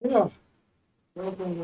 Yeah, welcome.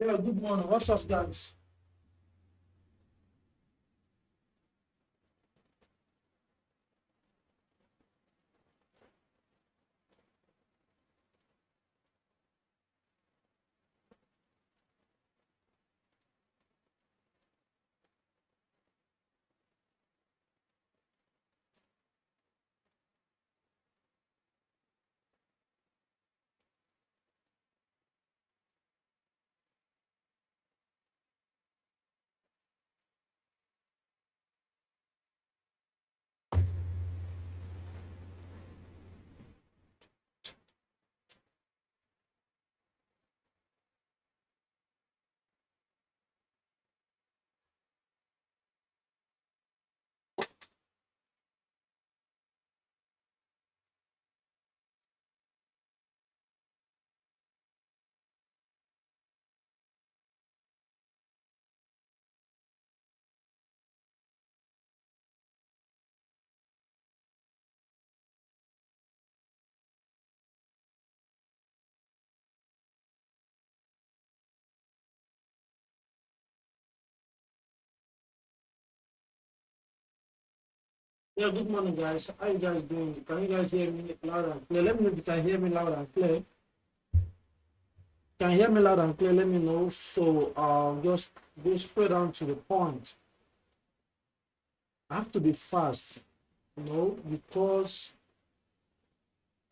Yeah, good morning. What's up, guys? Yeah, good morning, guys. How you guys doing? Can you guys hear me loud and clear? Let me know if you can hear me loud and clear. Can you hear me loud and clear? Let me know. So, just go straight down to the point. I have to be fast, because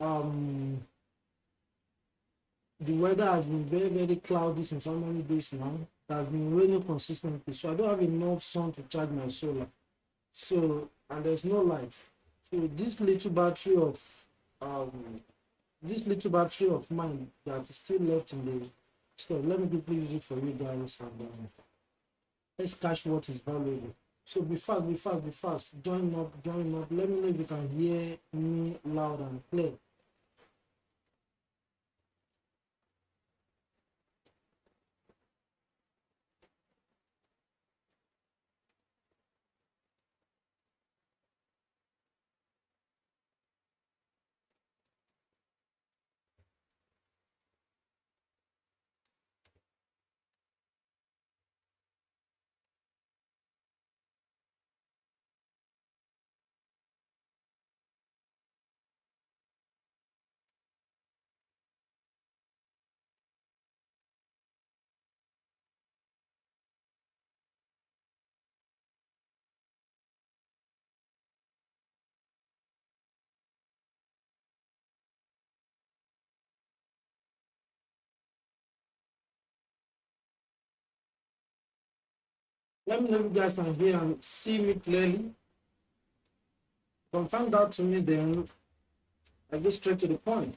um the weather has been very, very cloudy since how many days now? It has been raining consistently, so I don't have enough sun to charge my solar. So, and there's no light. So um this little battery of mine that is still left in the store, let me quickly use it for you guys, and let's catch what is valuable. So be fast, be fast, be fast. Join up, join up. Let me know if you can hear me loud and clear. Let me know if you guys can hear and see me clearly. Confirm that to me, then I get straight to the point.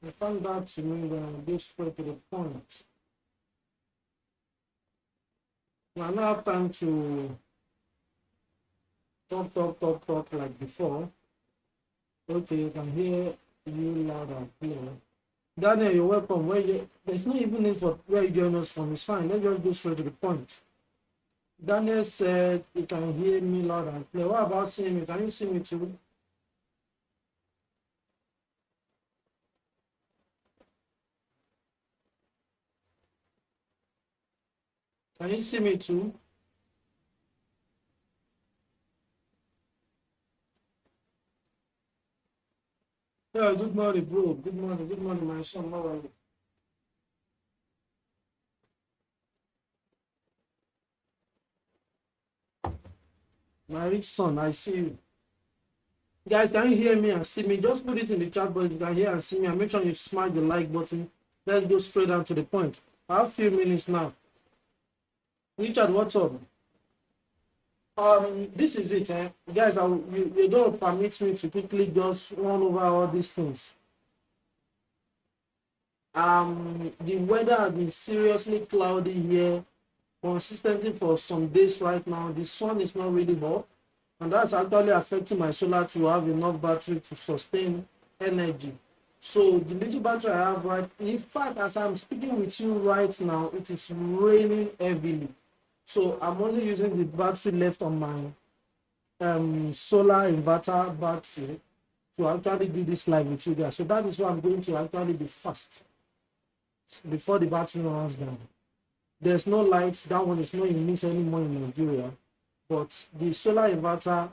Confirm that to me, then I get straight to the point. Now, I don't have time to talk like before. Okay, you can hear you loud and clear. Daniel, you're welcome. There's no even need for where you join us from. It's fine. Let's just go straight to the point. Daniel said you can hear me loud and clear. What about seeing me? Can you see me too? Can you see me too? Yeah, good morning, bro. Good morning, my son. How are you? My rich son, I see you. Guys, can you hear me and see me? Just put it in the chat box. You can hear and see me. And make sure you smash the like button. Let's go straight down to the point. I have a few minutes now. Richard, what's up? This is it, guys. You don't permit me to quickly just run over all these things. The weather has been seriously cloudy here consistently for some days right now. The sun is not really hot, and that's actually affecting my solar to have enough battery to sustain energy. So the little battery I have, right, in fact, as I'm speaking with you right now, it is raining heavily. So I'm only using the battery left on my solar inverter battery to actually do this live with you guys. So that is why I'm going to actually be fast before the battery runs down. There's no lights. That one is not in use anymore in Nigeria. But the solar inverter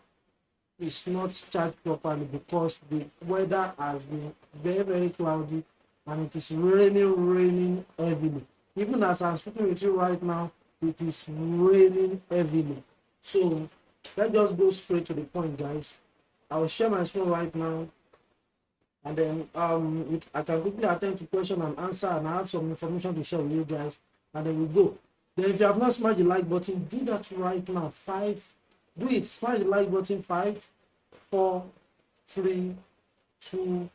is not charged properly because the weather has been very, very cloudy and it is raining heavily. Even as I'm speaking with you right now, it is raining heavily. So let's just go straight to the point, guys. I will share my screen right now, and then I can quickly attend to question and answer, and I have some information to share with you guys, and then we go. Then if you have not smashed the like button, do that right now. Smash the like button. 5, 4, 3, 2,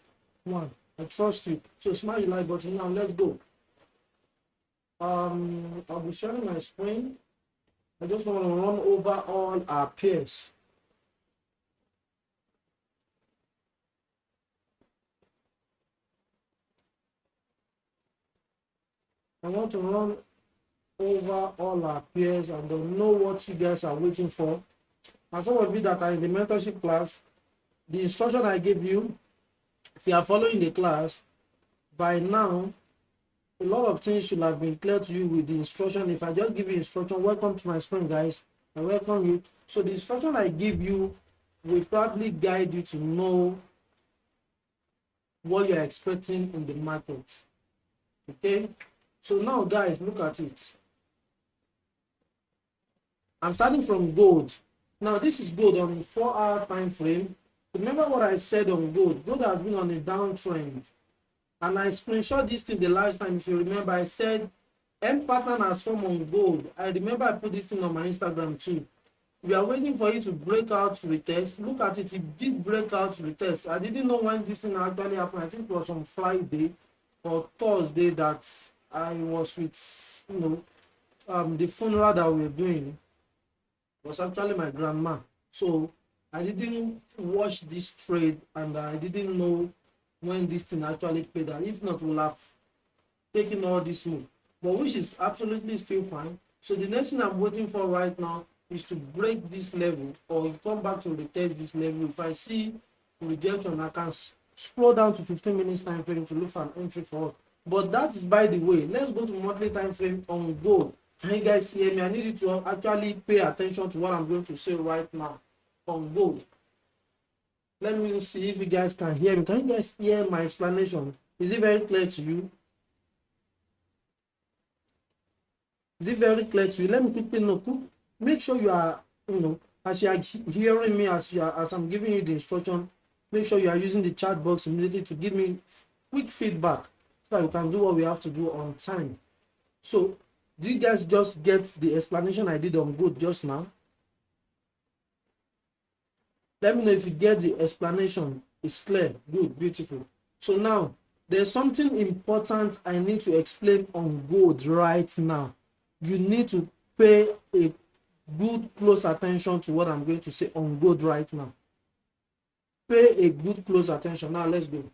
1. I trust you. So smash the like button now. Let's go. I'll be sharing my screen. I just want to run over all our peers. I want to run over all our peers and then know what you guys are waiting for. And some of you that are in the mentorship class, the instruction I gave you, if you are following the class, by now, a lot of things should have been clear to you with the instruction. If I just give you instruction, welcome to my screen, guys. I welcome you. So the instruction I give you will probably guide you to know what you're expecting in the market. Okay? So now, guys, look at it. I'm starting from gold. Now, this is gold on a 4-hour time frame. Remember what I said on gold. Gold has been on a downtrend. And I screenshot this thing the last time. If you remember, I said M pattern has formed on gold. I remember I put this thing on my Instagram too. We are waiting for it to break out to retest. Look at it. It did break out to retest. I didn't know when this thing actually happened. I think it was on Friday or Thursday that I was with, the funeral that we were doing was actually my grandma. So I didn't watch this trade and I didn't know when this thing actually paid out. If not, we'll have taken all this move, but which is absolutely still fine. So the next thing I'm waiting for right now is to break this level or come back to retest this level. If I see rejection, I can scroll down to 15 minutes time frame to look for an entry for it. But that is by the way. Let's go to monthly time frame on gold. Can you guys hear me? I need you to actually pay attention to what I'm going to say right now on gold. Let me see if you guys can hear me. Can you guys hear my explanation? Is it very clear to you? Is it very clear to you? Let me quickly know. Make sure you are, as you are hearing me, as I'm giving you the instruction, make sure you are using the chat box immediately to give me quick feedback so that we can do what we have to do on time. So do you guys just get the explanation I did on gold just now? Let me know if you get the explanation. It's clear. Good, beautiful. So now there's something important I need to explain on gold right now. You need to pay a good close attention to what I'm going to say on gold right now. Pay a good close attention. Now let's go.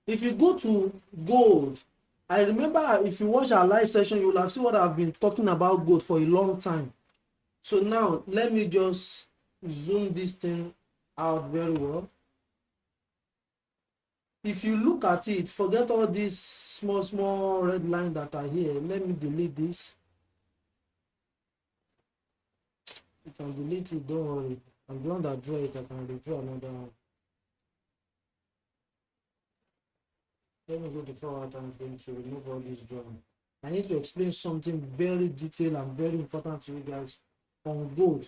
If you go to gold, I remember if you watch our live session, you will have seen what I've been talking about gold for a long time. So now let me just zoom this thing out very well. If you look at it, forget all these small red lines that are here. Let me delete this. You can delete it, don't worry. I'm the one that draw it. I can redraw another one. Let me go to forward. I'm going to remove all this drawing. I need to explain something very detailed and very important to you guys on gold.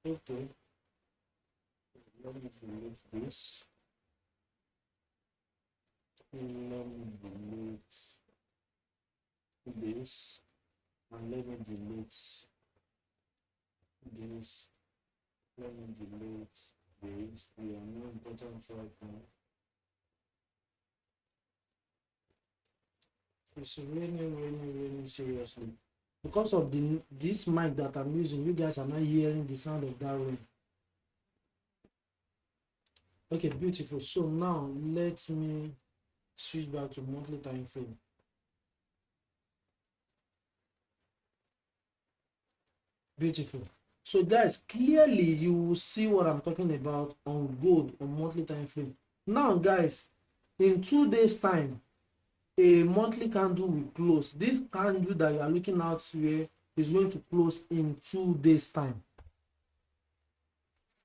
Okay. Let me delete this. Let me delete this. And let me delete this. Let me delete this. We are not important right now. It's raining seriously. Because of this mic that I'm using, you guys are not hearing the sound of that rain. Okay, beautiful. So now let me switch back to monthly time frame. Beautiful. So guys, clearly you will see what I'm talking about on gold on monthly time frame. Now guys, in 2 days time, a monthly candle will close. This candle that you are looking at here is going to close in 2 days time.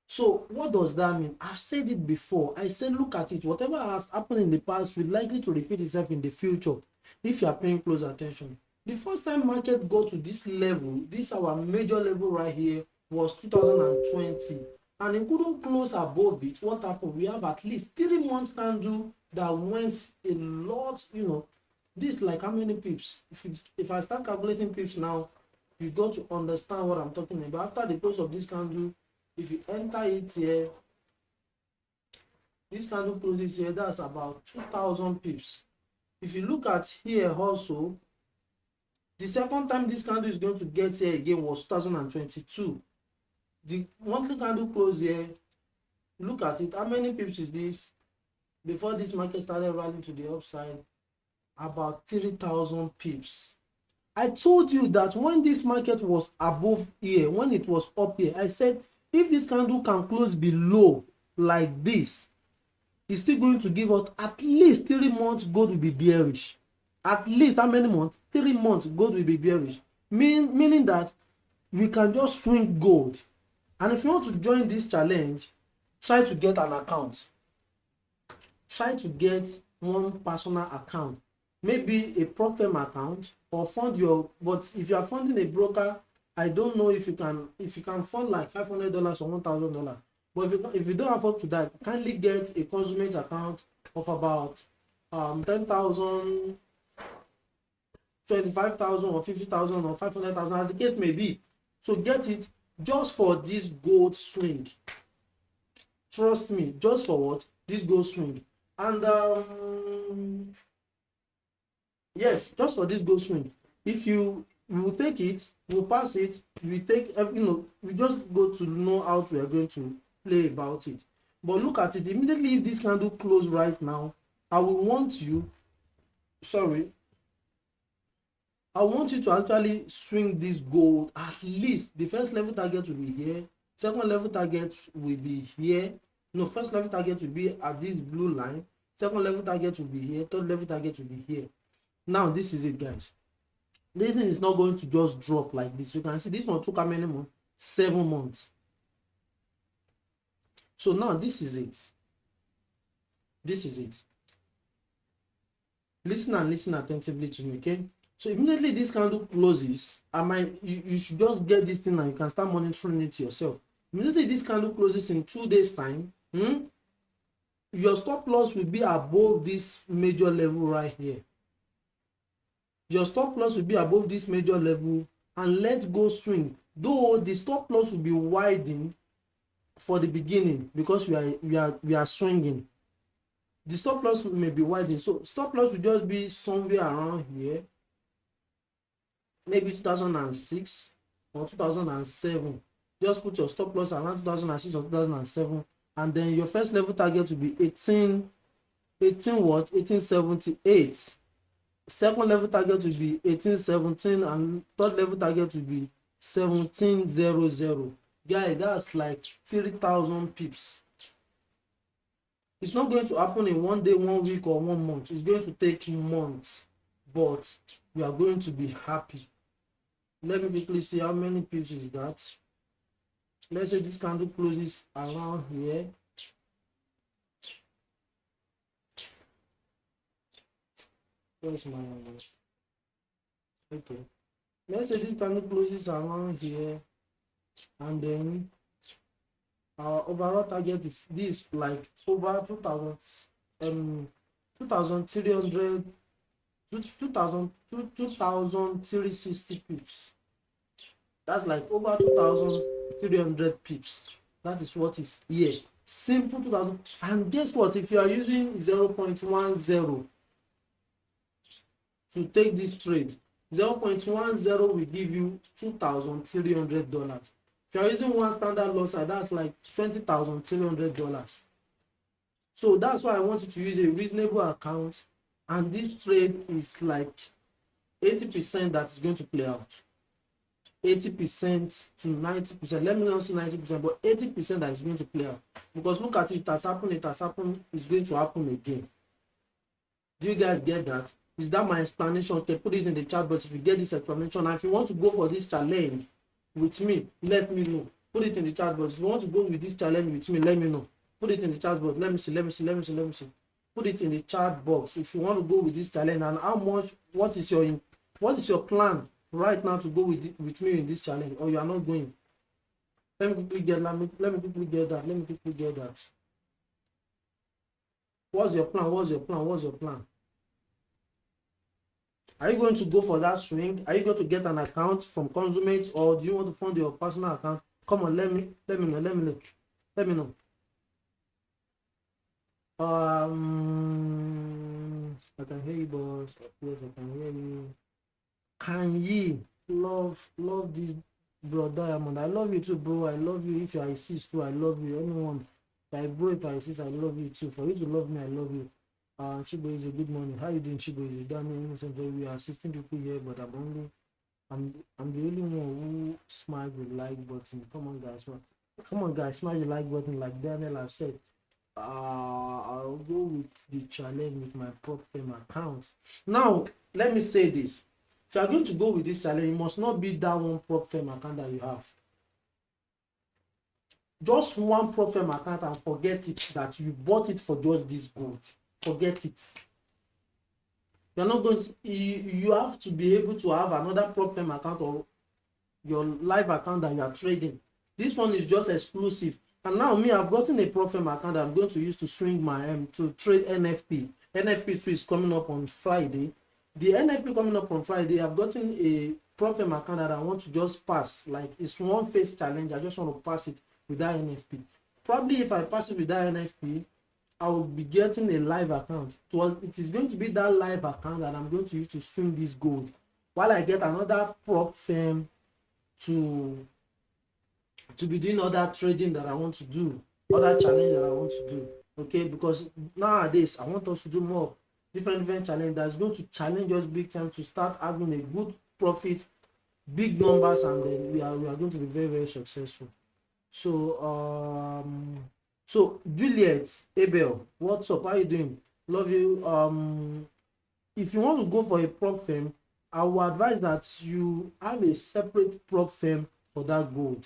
So what does that mean? I've said it before. I said look at it. Whatever has happened in the past will likely to repeat itself in the future if you are paying close attention. The first time market got to this level, this our major level right here, was 2020, and it couldn't close above it. What happened? We have at least 3 months candle that went a lot, you know. This like how many pips? If I start calculating pips now, you got to understand what I'm talking about. After the close of this candle, if you enter it here, this candle closes here, that's about 2,000 pips. If you look at here also, the second time this candle is going to get here again was 2022. The monthly candle close here, look at it. How many pips is this? Before this market started rallying to the upside, about 3,000 pips. I told you that when this market was above here, when it was up here, I said if this candle can close below like this, it's still going to give us at least 3 months gold will be bearish. At least how many months? 3 months gold will be bearish. Meaning that we can just swing gold. And if you want to join this challenge, try to get an account. Try to get one personal account. Maybe a prop firm account, or fund your, but if you are funding a broker, I don't know if you can fund like $500 or $1,000. But if you don't afford to that, kindly get a consummate account of about 10,000, 25,000 or 50,000 or 500,000, as the case may be. So get it just for this gold swing. Trust me, just for what? This gold swing. And yes, just for this gold swing. If you will take it, we'll pass it, we take, we just go to know how we are going to play about it. But look at it, immediately if this candle close right now, I want you to actually swing this gold. At least the first level target will be here, second level target will be here. No, first level target will be at this blue line, second level target will be here, third level target will be here. Now this is it, guys. This thing is not going to just drop like this. You can see this one took how many months? 7 months. So now this is it. This is it. Listen and listen attentively to me, okay? So immediately this candle closes, you should just get this thing and you can start monitoring it yourself. Immediately this candle closes in 2 days time, your stop loss will be above this major level right here. Your stop loss will be above this major level, and let go swing. Though the stop loss will be widening for the beginning because we are swinging. The stop loss may be widening, so stop loss will just be somewhere around here, maybe 2006 or 2007. Just put your stop loss around 2006 or 2007, and then your first level target will be 1878. Second level target will be 1817, and third level target will be 1700. Guys, that's like 3,000 pips. It's not going to happen in 1 day, 1 week, or 1 month. It's going to take months, but you are going to be happy. Let me quickly see how many pips is that. Let's say this candle closes around here. Where's my okay? Let's say this candle closes around here, and then our overall target is this, like over 2,300 2,360 pips. That's like over 2,300 pips. That is what is here. Simple 2,000. And guess what? If you are using 0.10 to take this trade, 0.10 will give you $2,300. If you are using one standard loss, that's like $20,300. So that's why I want you to use a reasonable account, and this trade is like 80% that is going to play out. 80% to 90%. Let me not say 90%, but 80% that is going to play out. Because look at it, it has happened, it's going to happen again. Do you guys get that? Is that my explanation? Okay, put it in the chat box if you get this explanation. And if you want to go for this challenge with me, let me know. Put it in the chat box. If you want to go with this challenge with me, let me know. Put it in the chat box. Let me see. Put it in the chat box if you want to go with this challenge, and how much, what is your plan right now to go with me in this challenge, or you are not going. Let me quickly get that. What's your plan? Are you going to go for that swing? Are you going to get an account from Consummate, or do you want to fund your personal account? Come on, let me know. I can hear you, boss. Yes, I can hear you. Can ye love this bro Diamond? I love you too, bro. I love you. If you are a sis too, I love you. Anyone, if I sis, I love you too. For you to love me, I love you. Chibo is a good morning. How you doing, Chibo? Is Daniel innocent? We are assisting people here, but I'm the only one who smash the like button. Come on, guys, smash the like button, like Daniel have said. I'll go with the challenge with my prop firm account. Now, let me say this. If you are going to go with this challenge, it must not be that one prop firm account that you have. Just one prop firm account, and forget it that you bought it for just this gold. Forget it. You're not going to, you have to be able to have another prop firm account or your live account that you are trading. This one is just exclusive. And now me, I've gotten a prop firm account that I'm going to use to swing my to trade NFP. NFP 2 is coming up on Friday. The NFP coming up on Friday, I've gotten a prop firm account that I want to just pass. Like, it's one phase challenge. I just want to pass it with that NFP. Probably if I pass it with that NFP, I will be getting a live account. It is going to be that live account that I'm going to use to swing this gold, while I get another prop firm to be doing other trading that I want to do, other challenge that I want to do. Okay, because nowadays I want us to do more different challenge that's going to challenge us big time to start having a good profit, big numbers, and then we are going to be very successful. So Juliet Abel, what's up? How you doing? Love you. If you want to go for a prop firm, I will advise that you have a separate prop firm for that gold.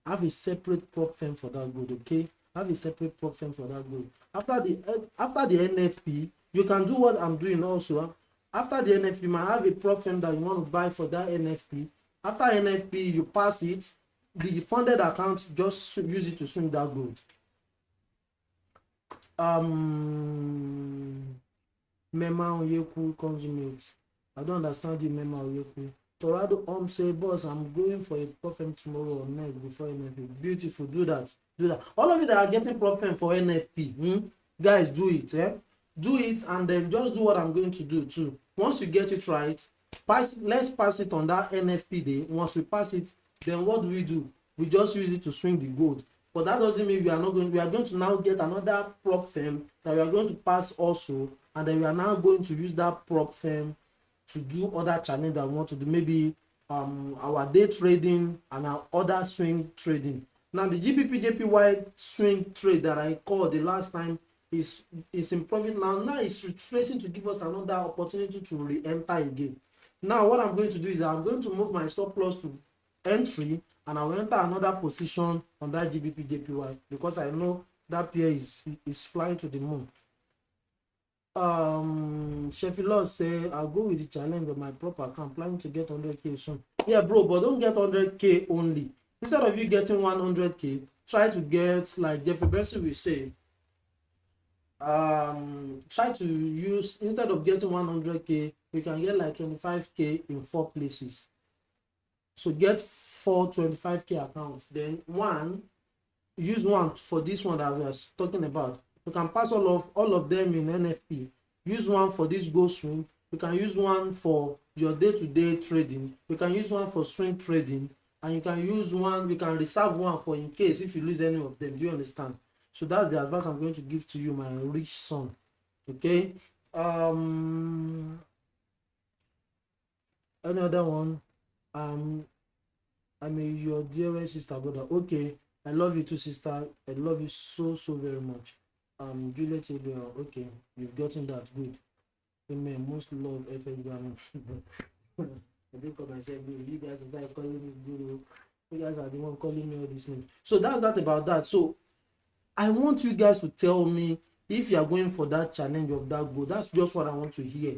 Have a separate prop firm for that gold. Okay, have a separate prop firm for that gold. After the NFP, you can do what I'm doing also. After the NFP, you might have a prop firm that you want to buy for that NFP. After NFP, you pass it, the funded account, just use it to swing that gold. Mema Onyeku Consummate. I don't understand the Mema Onyeku. Aridoh say, boss, I'm going for a prop firm tomorrow or next before NFP. Beautiful, do that. Do that. All of you that are getting prop firm for NFP, guys, do it. Do it, and then just do what I'm going to do too. Once you get it right, let's pass it on that NFP day. Once we pass it, then what do? We just use it to swing the gold. But that doesn't mean we are going to now get another prop firm that we are going to pass also, and then we are now going to use that prop firm to do other challenge that we want to do, maybe our day trading and our other swing trading. Now the GBP-JPY swing trade that I called the last time is in profit now. Now it's retracing to give us another opportunity to re-enter again. Now what I'm going to do is I'm going to move my stop loss to entry, and I will enter another position on that GBP-JPY because I know that pair is flying to the moon. Sheffield Lord say, I'll go with the challenge of my proper account, planning to get 100k soon. Yeah, bro, but don't get 100k only. Instead of you getting 100k, try to get, like Jeffrey Benson will say, try to use, instead of getting 100k, you can get like 25k in 4 places. So get 4 25k accounts, then use one for this one that we are talking about. You can pass all of them in NFP. Use one for this gold swing. You can use one for your day-to-day trading. You can use one for swing trading, and you can use one, you can reserve one for in case if you lose any of them. Do you understand? So that's the advice I'm going to give to you, my rich son. Okay. Any other one? I mean, your dearest sister, brother. Okay, I love you too, sister. I love you so very much. Juliet, okay, you've gotten that. Good. Amen. Most love, FFB. I don't call myself good. You guys are calling me good. You guys are the one calling me all this name. So that's that about that. So I want you guys to tell me if you are going for that challenge of that goal. That's just what I want to hear.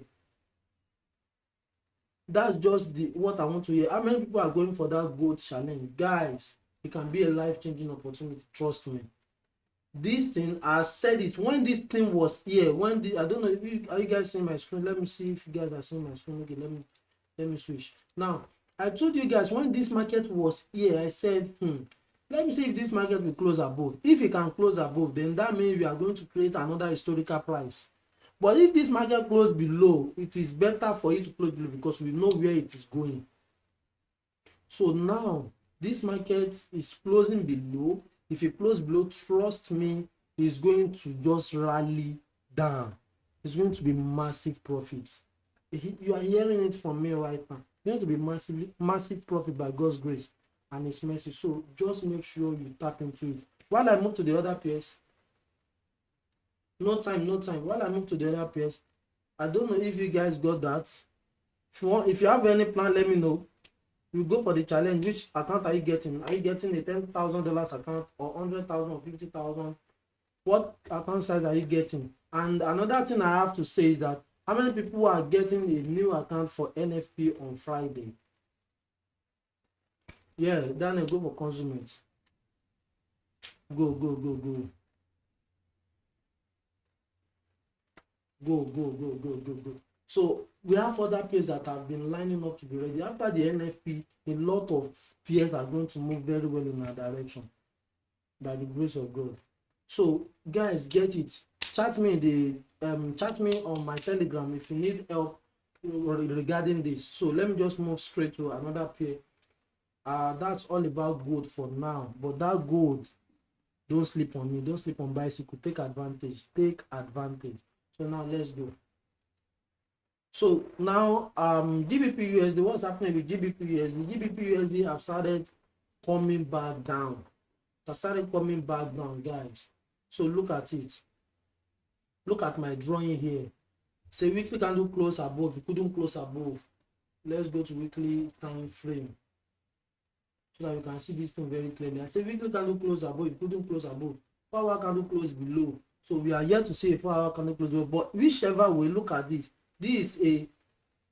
That's just what I want to hear. How many people are going for that gold challenge? Guys, it can be a life-changing opportunity. Trust me. This thing, I've said it when this thing was here. I don't know if are you guys seeing my screen? Let me see if you guys are seeing my screen. Okay, let me switch. Now, I told you guys when this market was here, I said, let me see if this market will close above. If it can close above, then that means we are going to create another historical price. But if this market close below, it is better for it to close below because we know where it is going. So now this market is closing below. If it closes below, trust me, it's going to just rally down. It's going to be massive profits. You are hearing it from me right now. It's going to be massive profit by God's grace and His mercy. So just make sure you tap into it. While I move to the other pairs, no time. While I move to the other pairs, I don't know if you guys got that. If you have any plan, let me know. You go for the challenge. Which account are you getting? Are you getting a $10,000 account or 100,000 or 50,000? What account size are you getting? And another thing I have to say is that how many people are getting a new account for NFP on Friday? Yeah, Daniel, go for Consummate. Go. Go. So we have other peers that have been lining up to be ready. After the NFP, a lot of peers are going to move very well in our direction by the grace of God. So guys, get it. Chat me on my Telegram if you need help regarding this. So let me just move straight to another pair. That's all about gold for now. But that gold, don't sleep on me. Don't sleep on bicycle. Take advantage. So now let's go. So now GBP USD, what's happening with GBP USD? GBP USD have started coming back down. Guys. So look at it. Look at my drawing here. Say weekly candle close above. You couldn't close above. Let's go to weekly time frame so that you can see this thing very clearly. I say weekly candle close above. You couldn't close above. 4-hour candle close below. So we are yet to see a 4-hour candle close below. But whichever way, look at this. This is a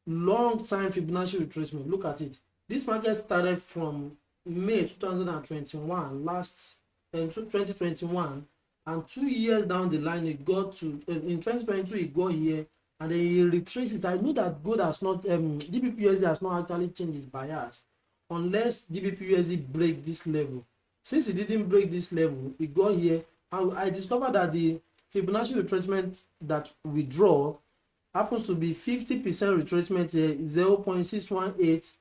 long time Fibonacci retracement. Look at it. This market started from May 2021 last in 2021, and 2 years down the line it got to in 2022 it got here, and then it retraces. I know that gold has not GBPUSD has not actually changed its bias unless GBPUSD break this level. Since it didn't break this level, it got here, and I discovered that the Fibonacci retracement that we draw happens to be 50% retracement here, 0.618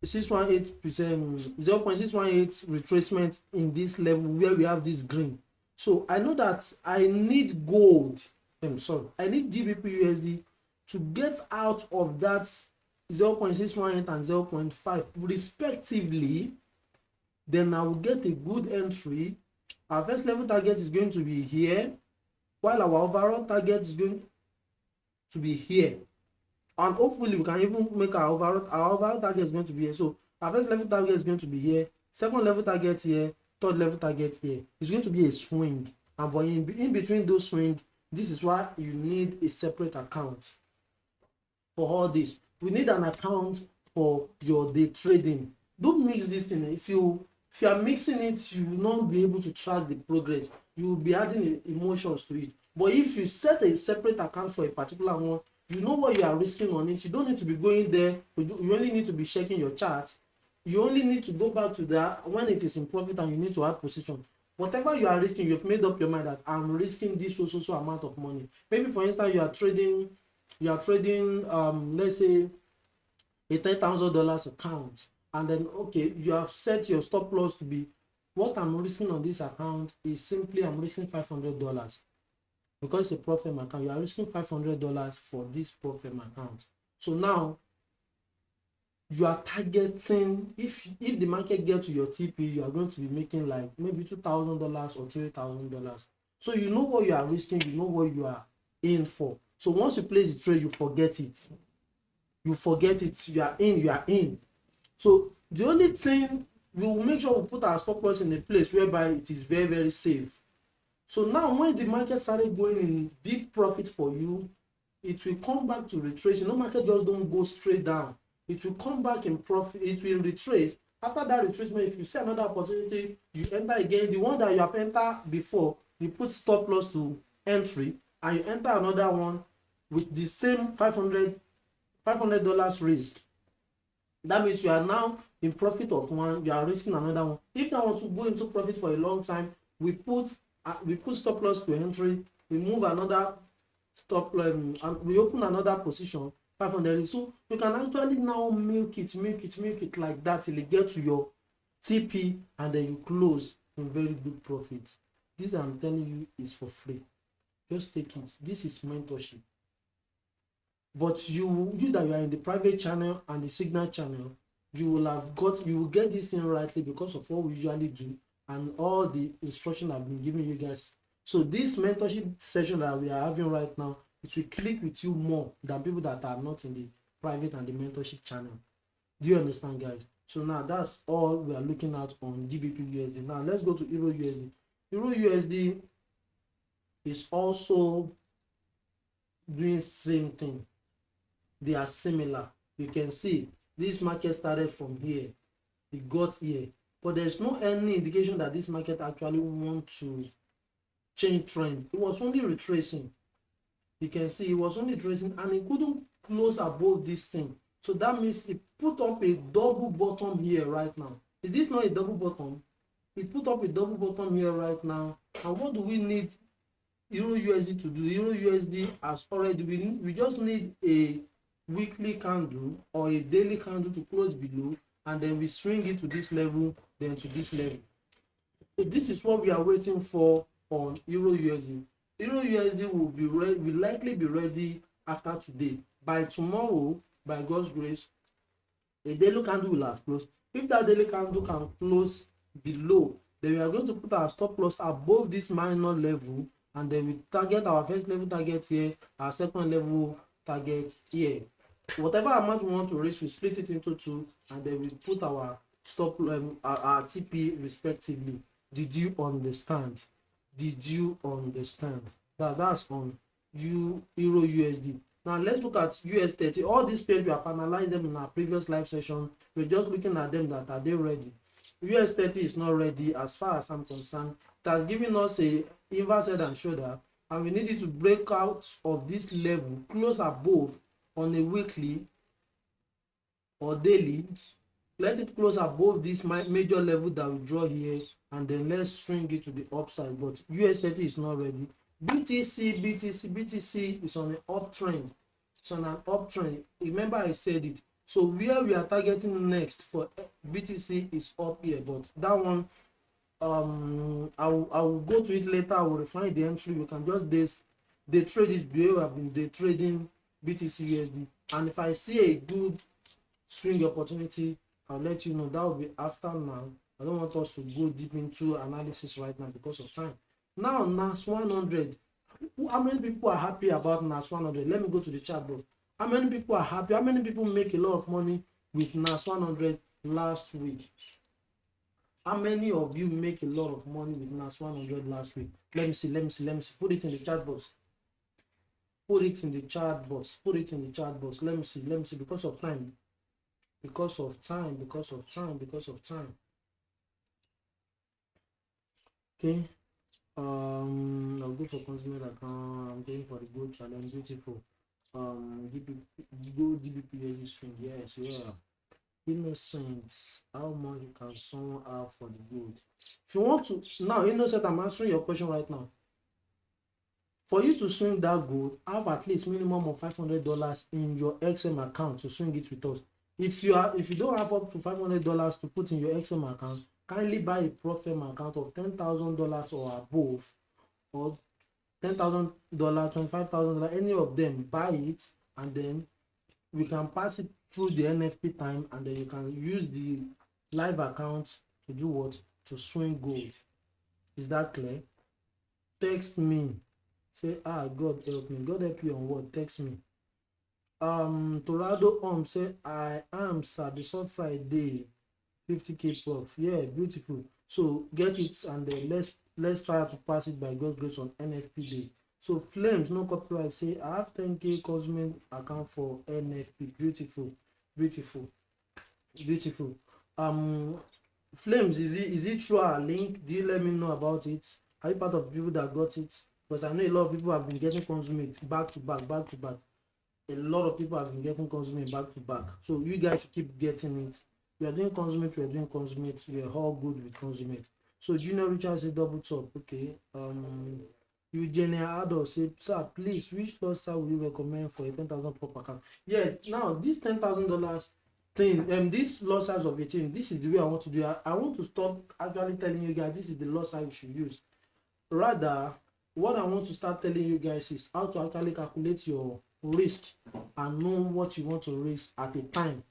0.618 retracement in this level where we have this green. So I know that I need gold, I need GBPUSD to get out of that 0.618 and 0.5 respectively. Then I will get a good entry. Our first level target is going to be here, while our overall target is going to be here, and hopefully we can even make our overall target is going to be here. So our first level target is going to be here, second level target here, third level target here. It's going to be a swing, and but in between those swings, this is why you need a separate account for all this. We need an account for your day trading. Don't mix this thing. If you are mixing it, you will not be able to track the progress. You will be adding emotions to it. But if you set a separate account for a particular one, you know what you are risking on it. You don't need to be going there. You only need to be checking your chart. You only need to go back to that when it is in profit and you need to add position. Whatever you are risking, you've made up your mind that I'm risking this so amount of money. Maybe for instance you are trading let's say a $10,000 account, and then okay, you have set your stop loss to be, what I'm risking on this account is simply I'm risking $500 because it's a prop firm account. You are risking $500 for this prop firm account. So now you are targeting, if the market gets to your TP, you are going to be making like maybe $2,000 or $3,000. So you know what you are risking, you know what you are in for. So once you place the trade, you forget it. You are in. So the only thing, we will make sure we put our stop loss in a place whereby it is very, very safe. So now when the market started going in deep profit for you, it will come back to retrace. No, market just don't go straight down. It will come back in profit. It will retrace. After that retracement, if you see another opportunity, you enter again. The one that you have entered before, you put stop loss to entry, and you enter another one with the same $500 risk. That means you are now in profit of one, you are risking another one. If I want to go into profit for a long time, we put stop loss to entry, we move another stop and we open another position 500. So you can actually now milk it like that till you get to your TP, and then you close in very good profit. This I'm telling you is for free. Just take it. This is mentorship. But you that you are in the private channel and the signal channel, you will get this thing rightly because of what we usually do and all the instruction I've been giving you guys. So this mentorship session that we are having right now, it will click with you more than people that are not in the private and the mentorship channel. Do you understand, guys? So now that's all we are looking at on GBPUSD. Now let's go to EURUSD. EURUSD is also doing same thing. They are similar. You can see this market started from here, it got here, but there's no any indication that this market actually want to change trend. It was only retracing. You can see it was only tracing, and it couldn't close above this thing. So that means it put up a double bottom here right now. Is this not a double bottom? It put up a double bottom here right now. And what do we need EURUSD to do? EURUSD has already we just need a weekly candle or a daily candle to close below, and then we swing it to this level, then to this level. So this is what we are waiting for on EURUSD. EURUSD will likely be ready after today. By tomorrow, by God's grace, a daily candle will have closed. If that daily candle can close below, then we are going to put our stop loss above this minor level, and then we target our first level target here, our second level target here. Whatever amount we want to raise, we split it into two, and then we put our stop our TP respectively. Did you understand? Did you understand? That's on EURUSD. Now let's look at US30. All these pairs we have analyzed them in our previous live session. We're just looking at them, that are they ready. US30 is not ready as far as I'm concerned. It has given us a inverse head and shoulder, and we need it to break out of this level close above on a weekly or daily. Let it close above this major level that we draw here, and then let's swing it to the upside. But US30 is not ready. BTC is on an uptrend. It's on an uptrend. Remember I said it. So where we are targeting next for BTC is up here, but that one I will go to it later. I will refine the entry. We can just day trade it the way we have been day trading BTC USD, and if I see a good swing opportunity, I'll let you know. That will be after now. I don't want us to go deep into analysis right now because of time. Now NAS 100. How many people are happy about NAS 100? Let me go to the chat box. How many people are happy? How many people make a lot of money with NAS 100 last week? How many of you make a lot of money with NAS 100 last week? Let me see. Put it in the chat box. Put it in the chat box. Let me see. Because of time. Okay. I'll go for consumer account. I'm going for the gold challenge. Beautiful. Gold GBP swing. Yes, yeah. Innocent. How much can someone have for the gold? If you want to now, Innocent, I'm answering your question right now. For you to swing that gold, have at least minimum of $500 in your XM account to swing it with us. If you don't have up to $500 to put in your XM account, kindly buy a prop firm account of $10,000 or above, or $10,000, $25,000, any of them. Buy it, and then we can pass it through the NFP time, and then you can use the live account to do what? To swing gold. Is that clear? Text me. Say, God help me. God help you on what? Text me. Aridoh say, I am, sir, before Friday. 50k prof. Yeah, beautiful. So get it, and then let's try to pass it by God's grace on NFP day. So Flames, no copyright, say I have 10k Consummate account for NFP. Beautiful. Flames, is it true our link? Do you let me know about it? Are you part of people that got it? Because I know a lot of people have been getting Consummate back to back. A lot of people have been getting Consummate back to back. So you guys should keep getting it. We are doing Consummate. We are all good with Consummate. So Junior Richard say double top. Okay. Eugenia Aridoh say, sir, please, which lot sir will you recommend for a 10,000 prop account? Yeah, now this $10,000 thing, this lot size of 18, this is the way I want to do it. I want to stop actually telling you guys this is the lot size you should use. Rather, what I want to start telling you guys is how to actually calculate your risk and know what you want to risk at a time.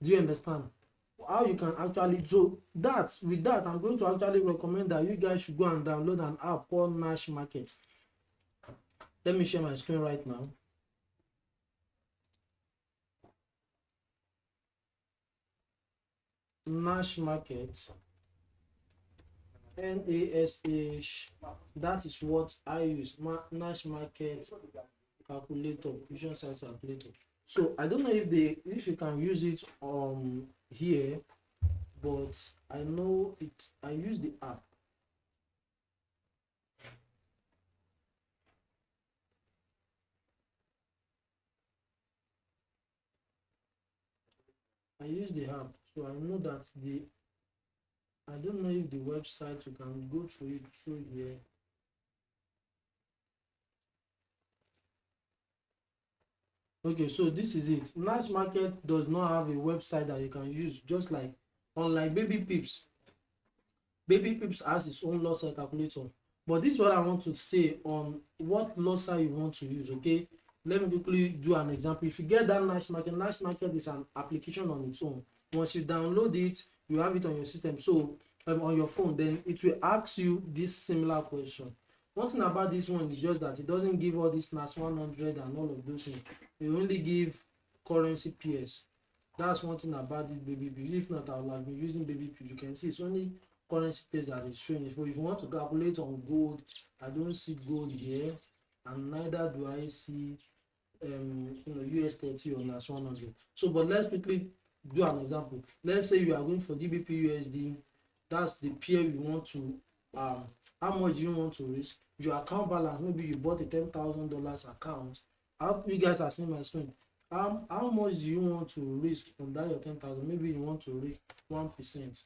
Do you understand? How you can actually, so that with that, I'm going to actually recommend that you guys should go and download an app called Nash Market. Let me share my screen right now. Nash Market, NASH, that is what I use. Nash Market calculator, vision size calculator. So I don't know if you can use it here, but I know it. I use the app. So I know that I don't know if the website you can go through it through here. Okay, so this is it. Nash Market does not have a website that you can use, just like unlike Baby Pips. Baby Pips has its own lot size calculator. But this is what I want to say on what lot size you want to use. Okay, let me quickly do an example. If you get that Nash Market is an application on its own. Once you download it, you have it on your system, so on your phone, then it will ask you this similar question. One thing about this one is just that it doesn't give all this NAS 100 and all of those things. It only give currency pairs. That's one thing about this Baby P. If not, I would have been using Baby P. You can see it's only currency pairs that is showing. If you want to calculate on gold, I don't see gold here, and neither do I see US30 or NAS 100. So, but let's quickly do an example. Let's say you are going for GBP USD. That's the pair you want to how much you want to risk. Your account balance, maybe you bought a $10,000 account. How you guys are seeing my screen? How much do you want to risk on that your 10,000? Maybe you want to risk 1%.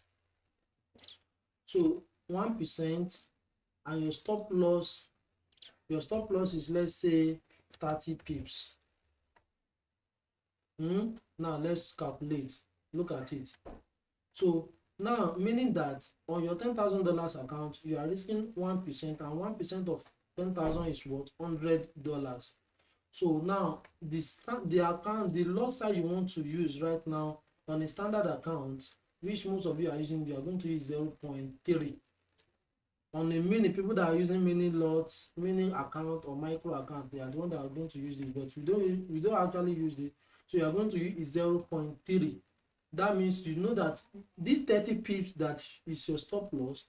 So 1%, and your stop loss is, let's say, 30 pips. Now let's calculate. Look at it. So now, meaning that on your $10,000 account, you are risking 1%, and 1% of 10,000 is what? $100. So now the loss size you want to use right now on a standard account, which most of you are using, you are going to use 0.3. On a mini, people that are using mini lots, mini account or micro account, they are the one that are going to use it, but we don't actually use it. So you are going to use 0.3. That means you know that this 30 pips that is your stop loss,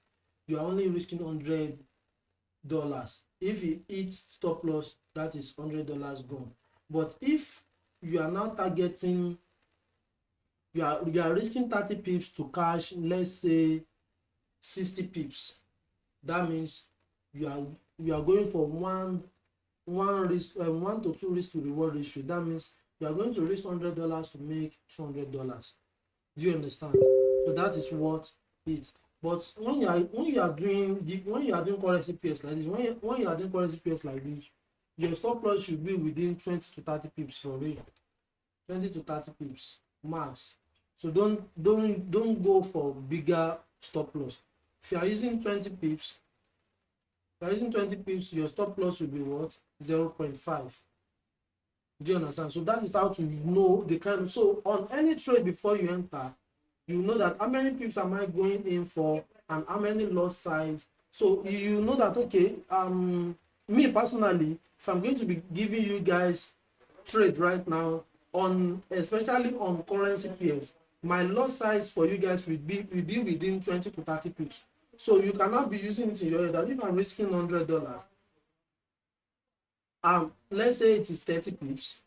you are only risking $100. If you hit stop loss, that is $100 gone. But if you are now targeting, you are risking 30 pips to cash, let's say 60 pips. That means you are going for one to two risk to reward ratio. That means you are going to risk $100 to make $200. Do you understand? So that is what it. But when you are doing currency pairs like this, when you are doing currency pairs like this, your stop loss should be within 20 to 30 pips for real. 20 to 30 pips max. So don't go for bigger stop loss. If you are using 20 pips, your stop loss will be what? 0.5. Do you understand? So that is how to know the kind of, so on any trade before you enter, you know that how many pips am I going in for and how many loss size. So you know that, okay, me personally, if I'm going to be giving you guys trade right now on, especially on currency pairs, my loss size for you guys will be within 20 to 30 pips. So you cannot be using it in your head that if I'm risking $100, let's say it is 30 pips.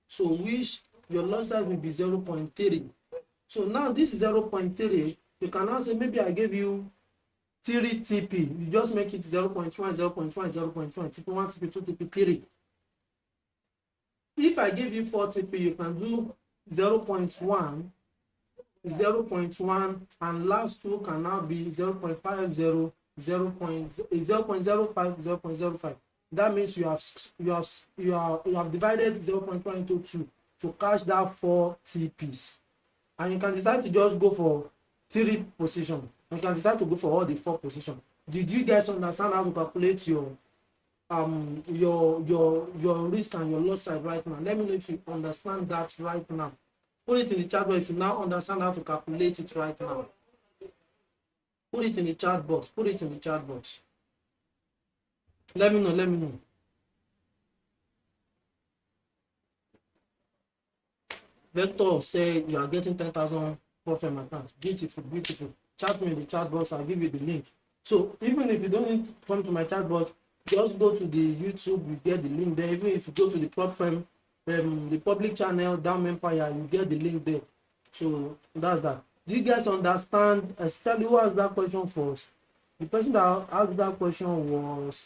So which your loss size will be 0.3. So now this is 0.3. You can now say, maybe I gave you 3 TP. You just make it 0.1, 0.1, 0.1, TP1, TP2, TP3. If I give you 4 TP, you can do 0.1, 0.1, and last two can now be 0.50, 0.05, 0.05. That means you have divided 0.1 into 2 to catch that 4 TPs. And you can decide to just go for 3 positions. You can decide to go for all the 4 positions. Did you guys understand how to calculate your risk and your loss side right now? Let me know if you understand that right now. Put it in the chat box if you now understand how to calculate it right now. Put it in the chat box. Let me know. Vector say you are getting 10,000 profit account. Beautiful. Chat me in the chat box. I'll give you the link. So even if you don't need to come to my chat box, just go to the YouTube. You get the link there. Even if you go to the prop firm, the public channel, DAOM Empire, you get the link there. So that's that. Do you guys understand? Especially who asked that question first? The person that asked that question was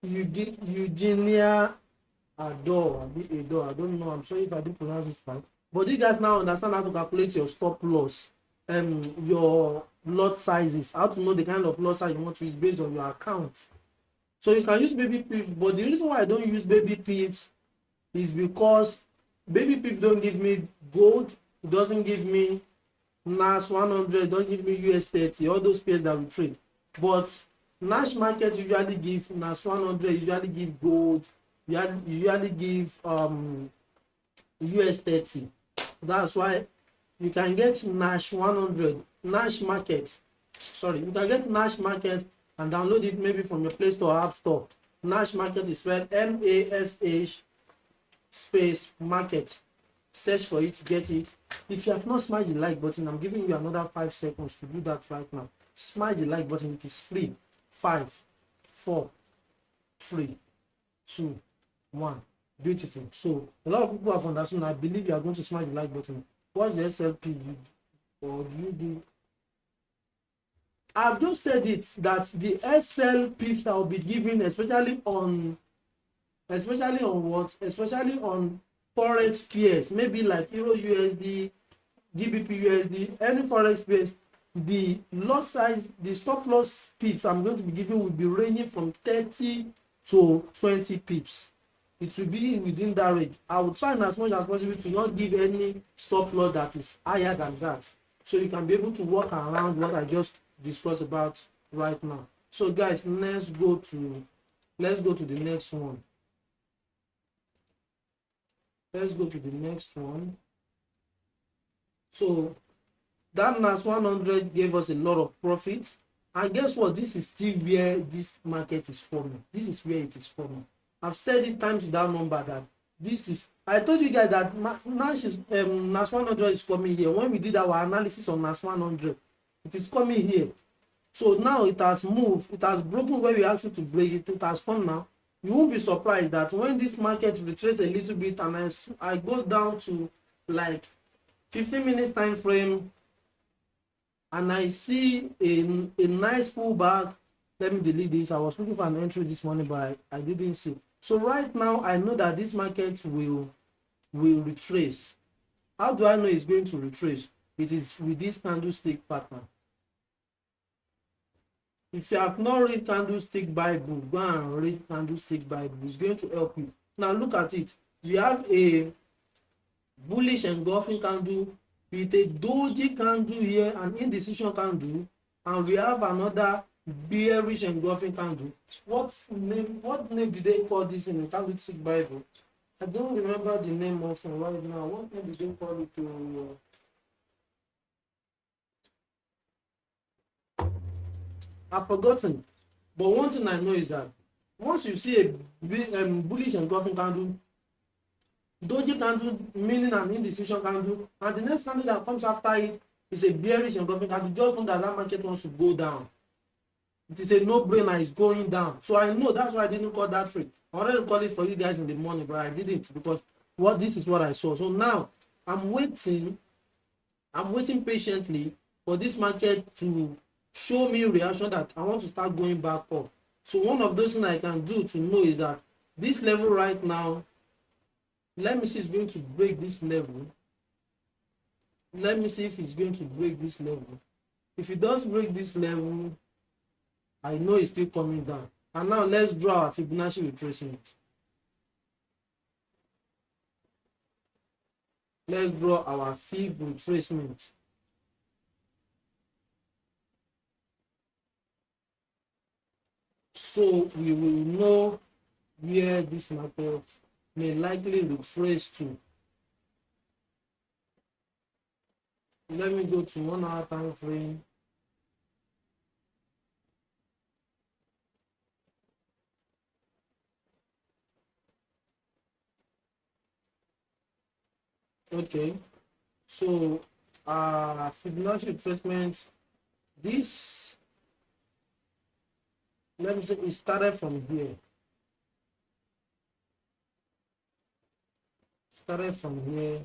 Eugenia Aridoh. I don't know. I'm sorry if I didn't pronounce it right. But do you guys now understand how to calculate your stop loss, your lot sizes, how to know the kind of lot size you want to use based on your account? So you can use baby pips, but the reason why I don't use baby pips is because baby pips don't give me gold, it doesn't give me NAS 100, don't give me US30, all those pairs that we trade. But Nash market usually give NAS 100, usually give gold, usually give US30. That's why you can get Nash 100, Nash market. Sorry, you can get Nash market and download it maybe from your Play Store or App Store. Nash market is spelled MASH space market. Search for it, get it. If you have not smashed the like button, I'm giving you another 5 seconds to do that right now. Smash the like button, it is free. 5, 4, 3, 2, 1. Beautiful. So a lot of people have understood. I believe you are going to smash the like button. What's the SLP or do you do? I've just said it that the SL pips that will be given, especially on what? Especially on forex pairs, maybe like Euro USD, GBP USD, any forex pairs, the loss size, the stop loss pips I'm going to be giving will be ranging from 30 to 20 pips. It will be within that range. I will try as much as possible to not give any stop loss that is higher than that, so you can be able to work around what I just discussed about right now. So guys, let's go to the next one. Let's go to the next one. So that NAS 100 gave us a lot of profit, and guess what? This is still where this market is forming. This is where it is forming. I've said it times without number that this is, I told you guys that NAS 100 is coming here. When we did our analysis on NAS 100, it is coming here. So now it has moved, it has broken where we asked it to break it, it has come now. You won't be surprised that when this market retraces a little bit and I go down to like 15 minutes time frame and I see a nice pullback. Let me delete this. I was looking for an entry this morning, but I didn't see. So right now I know that this market will retrace. How do I know it's going to retrace? It is with this candlestick pattern. If you have not read Candlestick Bible, go and read Candlestick Bible. It's going to help you. Now look at it. We have a bullish engulfing candle with a doji candle here, an indecision candle, and we have another bearish engulfing candle. What name did they call this in the Candlestick Bible? I don't remember the name of it right now. What name did they call it? I've forgotten. But one thing I know is that once you see a bullish engulfing candle, doji candle meaning an indecision candle, and the next candle that comes after it is a bearish engulfing candle, just know that that market wants to go down. It is a no-brainer, it's going down. So I know that's why I didn't call that trade. I wanted to call it for you guys in the morning, but I didn't because this is what I saw. So now I'm waiting patiently for this market to show me reaction that I want to start going back up. So one of those things I can do to know is that this level right now, let me see, it's going to break this level. Let me see if it's going to break this level. If it does break this level, I know it's still coming down. And now let's draw our Fibonacci retracement. Let's draw our Fib retracement. So we will know where this market may likely retrace to. Let me go to 1 hour time frame. Okay, so Fibonacci retracement, this, let me say, it started from here. Started from here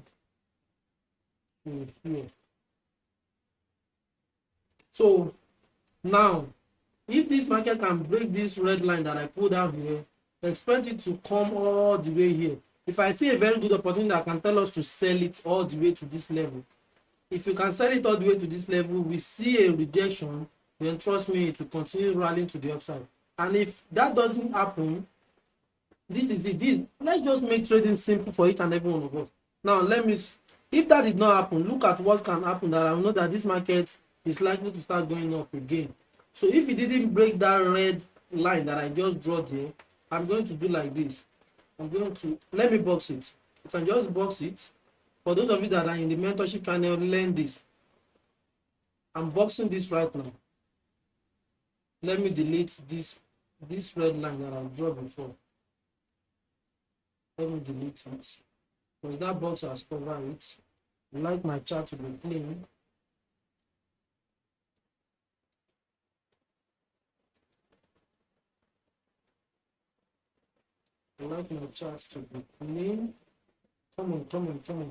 to here. So now, if this market can break this red line that I put down here, expect it to come all the way here. If I see a very good opportunity that can tell us to sell it all the way to this level, if you can sell it all the way to this level, we see a rejection, then trust me, it will continue rallying to the upside. And if that doesn't happen, this is it. Let's just make trading simple for each and every one of us. Now if that did not happen, look at what can happen, that I know that this market is likely to start going up again. So if it didn't break that red line that I just drew here, I'm going to do like this. Let me box it. You can just box it. For those of you that are in the mentorship channel, learn this. I'm boxing this right now. Let me delete this red line that I drew before. Let me delete it because that box has covered it. I like my chart to be clean. I like my charts to be clean. Come on, come on, come on.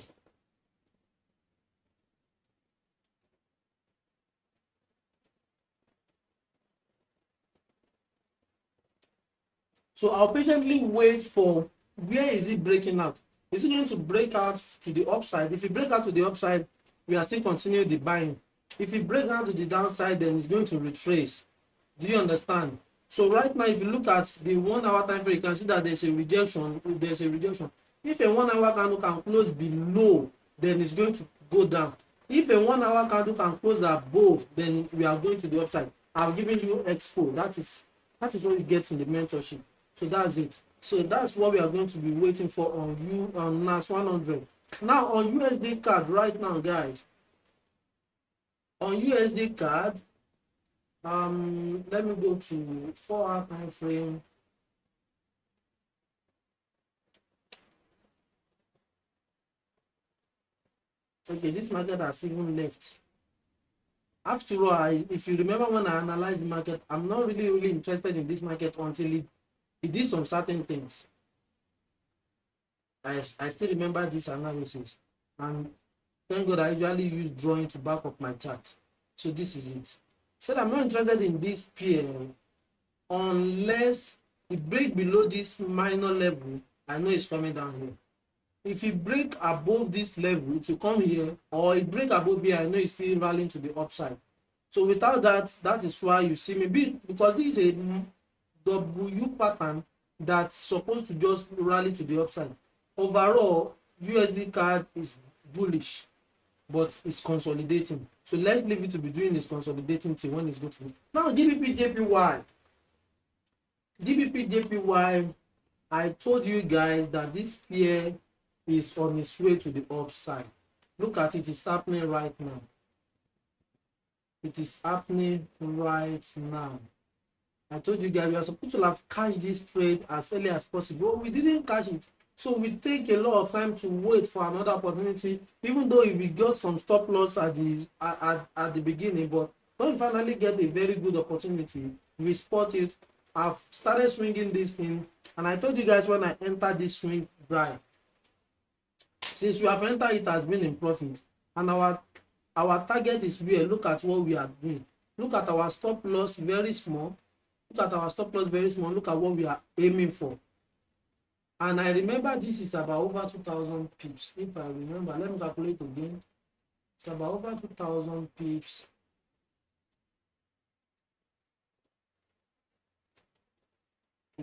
So I'll patiently wait for where is it breaking out. Is it going to break out to the upside? If it breaks out to the upside, we are still continuing the buying. If it breaks out to the downside, then it's going to retrace. Do you understand? So right now, if you look at the 1 hour time frame, you can see that there's a rejection. There's a rejection. If a 1 hour candle can close below, then it's going to go down. If a 1 hour candle can close above, then we are going to the upside. I've given you expo. That is what you get in the mentorship. So that's it. So that's what we are going to be waiting for on NAS 100. Now on USD card right now, guys. On USD card, let me go to 4 hour time frame. Okay, this market has even left. After all, if you remember when I analyzed the market, I'm not really interested in this market until it did some certain things. I still remember this analysis, and thank God I usually use drawing to back up my chart. So this is it. Said I'm not interested in this pair unless it breaks below this minor level. I know it's coming down here. If it break above this level, it will come here, or it break above here, I know it's still rallying to the upside. So without that, that is why you see me because this is a W pattern that's supposed to just rally to the upside. Overall, USD card is bullish, but it's consolidating. So let's leave it to be doing this consolidating thing when it's going to be. Now, GBP/JPY, I told you guys that this pair is on its way to the upside. Look at it, it's happening right now. It is happening right now. I told you guys we are supposed to have cashed this trade as early as possible. We didn't cash it. So we take a lot of time to wait for another opportunity, even though we got some stop loss at the beginning. But when we finally get a very good opportunity, we spot it. I've started swinging this thing, and I told you guys when I entered this swing buy, since we have entered, it has been in profit, and our target is where. Look at what we are doing. Look at our stop loss, very small. Look at our stop loss, very small. Look at what we are aiming for. And I remember this is about over 2,000 pips. If I remember, let me calculate again. It's about over 2,000 pips.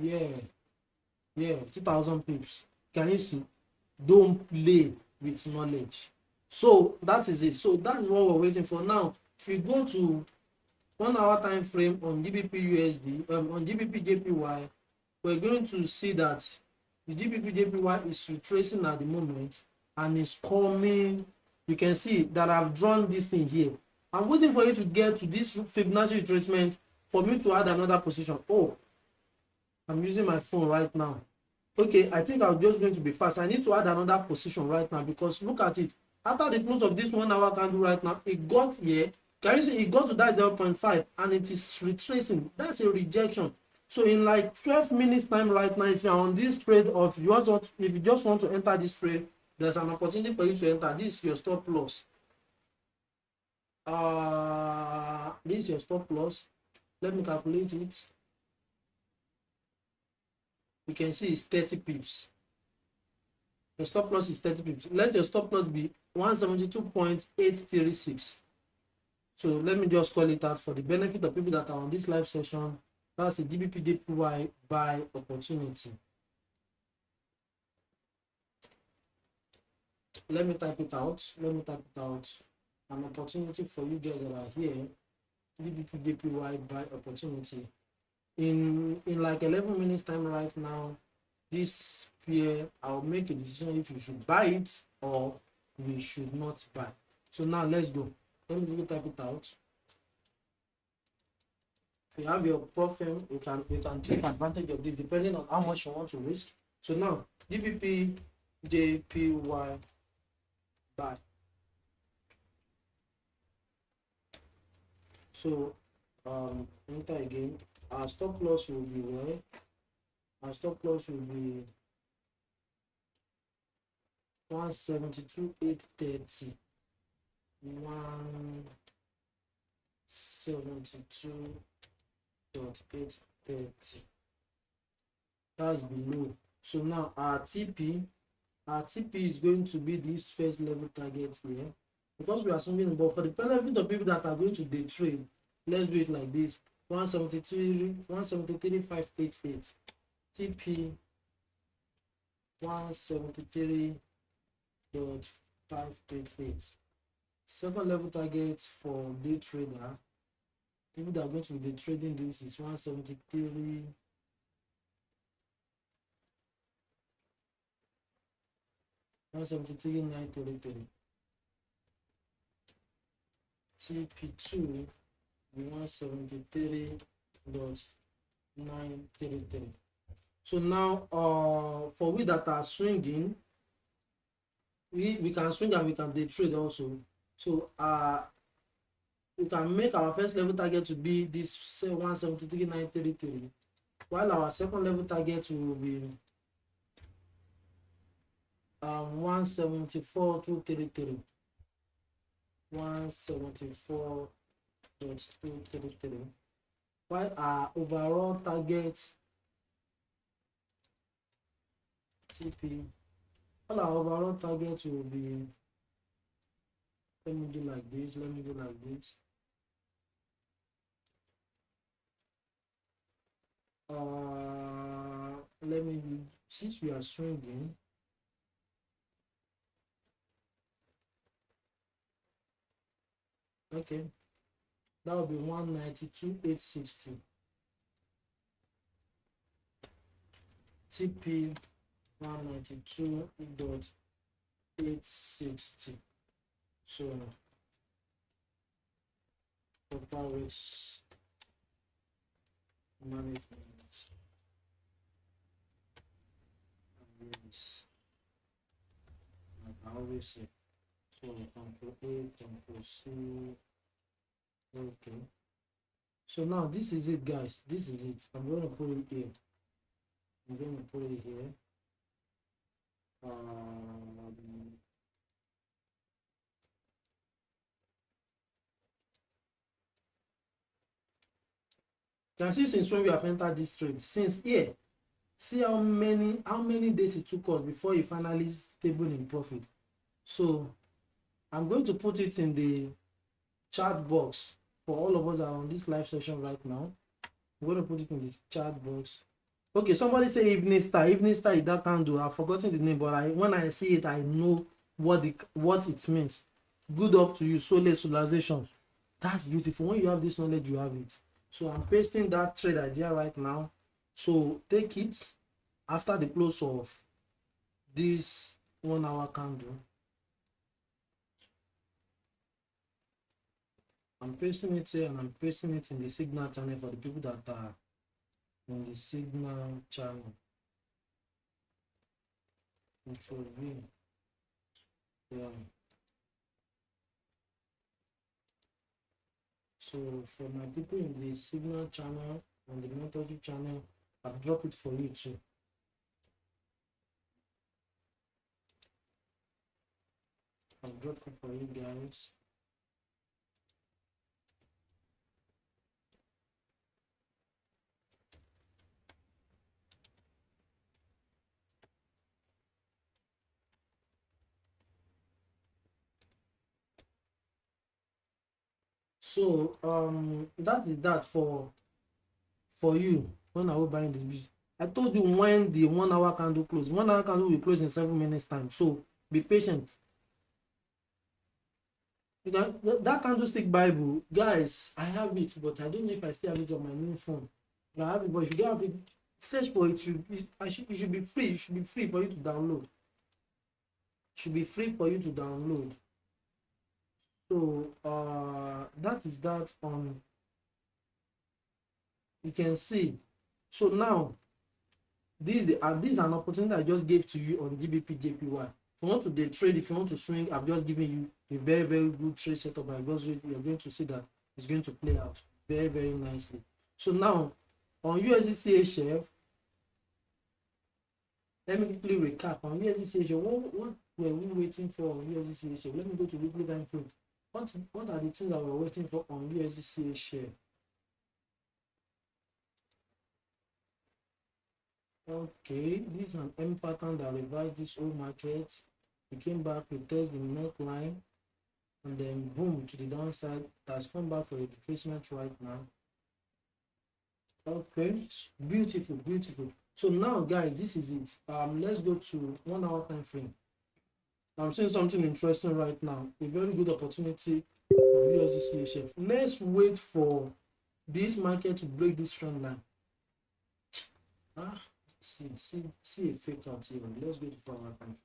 Yeah, 2,000 pips. Can you see? Don't play with knowledge. So that is it. So that is what we're waiting for. Now, if you go to 1 hour time frame on GBP/USD, on GBP/JPY, we're going to see that the GBP/JPY is retracing at the moment and is coming. You can see that I've drawn this thing here. I'm waiting for you to get to this Fibonacci retracement for me to add another position. Oh, I'm using my phone right now. Okay, I think I'm just going to be fast. I need to add another position right now because look at it. After the close of this 1 hour candle right now, it got here. Can you see it got to that 0.5 and it is retracing? That's a rejection. So in like 12 minutes time right now, if you're on this trade, or if you just want to enter this trade, there's an opportunity for you to enter. This is your stop loss. This is your stop loss. Let me calculate it. You can see it's 30 pips. The stop loss is 30 pips. Let your stop loss be 172.836. So let me just call it out for the benefit of people that are on this live session. That's a GBP/JPY buy opportunity. Let me type it out. An opportunity for you guys that are here. GBP/JPY buy opportunity. In like 11 minutes time right now, this pair, I'll make a decision if you should buy it or we should not buy. So now let's go. Let me type it out. If you have your prop firm, you can take advantage of this depending on how much you want to risk. So now GBP/JPY buy. So enter again. Our stop loss will be where? Our stop loss will be 172,830. 172.830. That's below. So now our TP is going to be this first level target here, because we are assuming, but for the benefit of people that are going to day trade, let's do it like this: 173,588. TP 173.588. Second level target for day trader, people that are going to be day trading this, is 173. $173,933. TP2 be 173.933. So now for we that are swinging, we can swing and we can day trade also. So we can make our first level target to be this 173,933, while our second level target will be 174,233. 174.233. While our overall target TP, all our overall target will be, let me do like this. Let me, since we are swinging, okay, that will be 192,860. TP 192.860. So proper risk management. Yes, like I always say. So Control A, Control C. Okay. So now this is it, guys. This is it. I'm going to put it here. You can see since when we have entered this trade, since here, see how many days it took us before you finally stable in profit. So I'm going to put it in the chat box for all of us that are on this live session right now. I'm going to put it in the chat box. Okay, somebody say evening star is that candle. I've forgotten the name, but when I see it, I know what it means. Good off to you, Sole Solarization. That's beautiful. When you have this knowledge, you have it. So I'm pasting that trade idea right now. So take it after the close of this 1 hour candle. I'm pasting it here, and I'm pasting it in the signal channel for the people that are in the signal channel. Control V. Yeah. So for my people in the signal channel and the methodology channel, I've dropped it for you too. I've dropped it for you guys. So that is that for you. When I was buying the bridge, I told you when the 1 hour candle close. 1 hour candle will close in 7 minutes time. So be patient. That candlestick Bible, guys, I have it, but I don't know if I still have it on my new phone. I have it, but if you don't have it, search for it. It should be free. It should be free for you to download. It should be free for you to download. So that is that on. You can see. So now this is an opportunity I just gave to you on GBP JPY. If you want to day trade, if you want to swing, I've just given you a very, very good trade setup. You're going to see that it's going to play out very, very nicely. So now on USDC HF, Let me quickly recap on USDCH. What were we waiting for on USDCH? Let me go to weekly time frame. What are the things that we're waiting for on USDCH? Okay, this is an M pattern that revised this whole market. We came back, we test the neckline, and then boom to the downside. That's come back for a retracement right now. Okay, beautiful, beautiful. So now, guys, this is it. Let's go to 1 hour time frame. I'm seeing something interesting right now. A very good opportunity for USDCH. Let's wait for this market to break this trend line. See a fake out here. Let's go to 4 hour time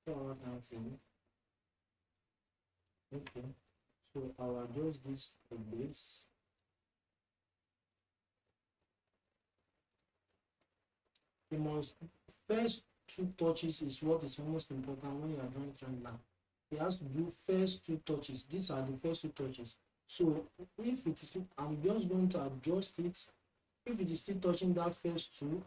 frame. Time frame. Okay, so I'll adjust this to this. You must first 2 touches is what is most important when you are drawing trend line. It has to do first 2 touches. These are the first 2 touches. So if it is, I'm just going to adjust it. If it is still touching that first 2,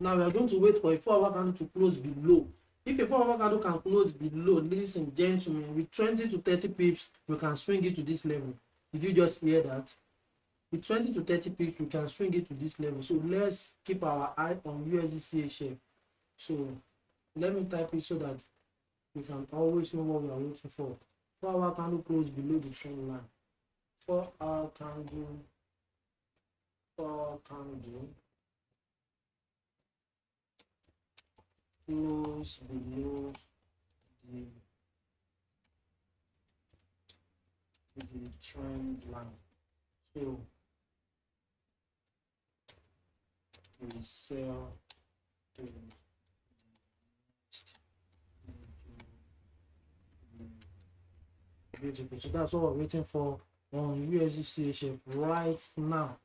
now we are going to wait for a 4 hour candle to close below. If a 4 hour candle can close below, ladies and gentlemen, with 20 to 30 pips, we can swing it to this level. Did you just hear that? With 20 to 30 pips, we can swing it to this level. So let's keep our eye on USDCH. So let me type it so that we can always know what we are waiting for. 4 hour candle close below the trend line. 4 hour candle. 4 hour candle close below the trend line. So we sell to beautiful. So that's what we're waiting for on USDCH right now.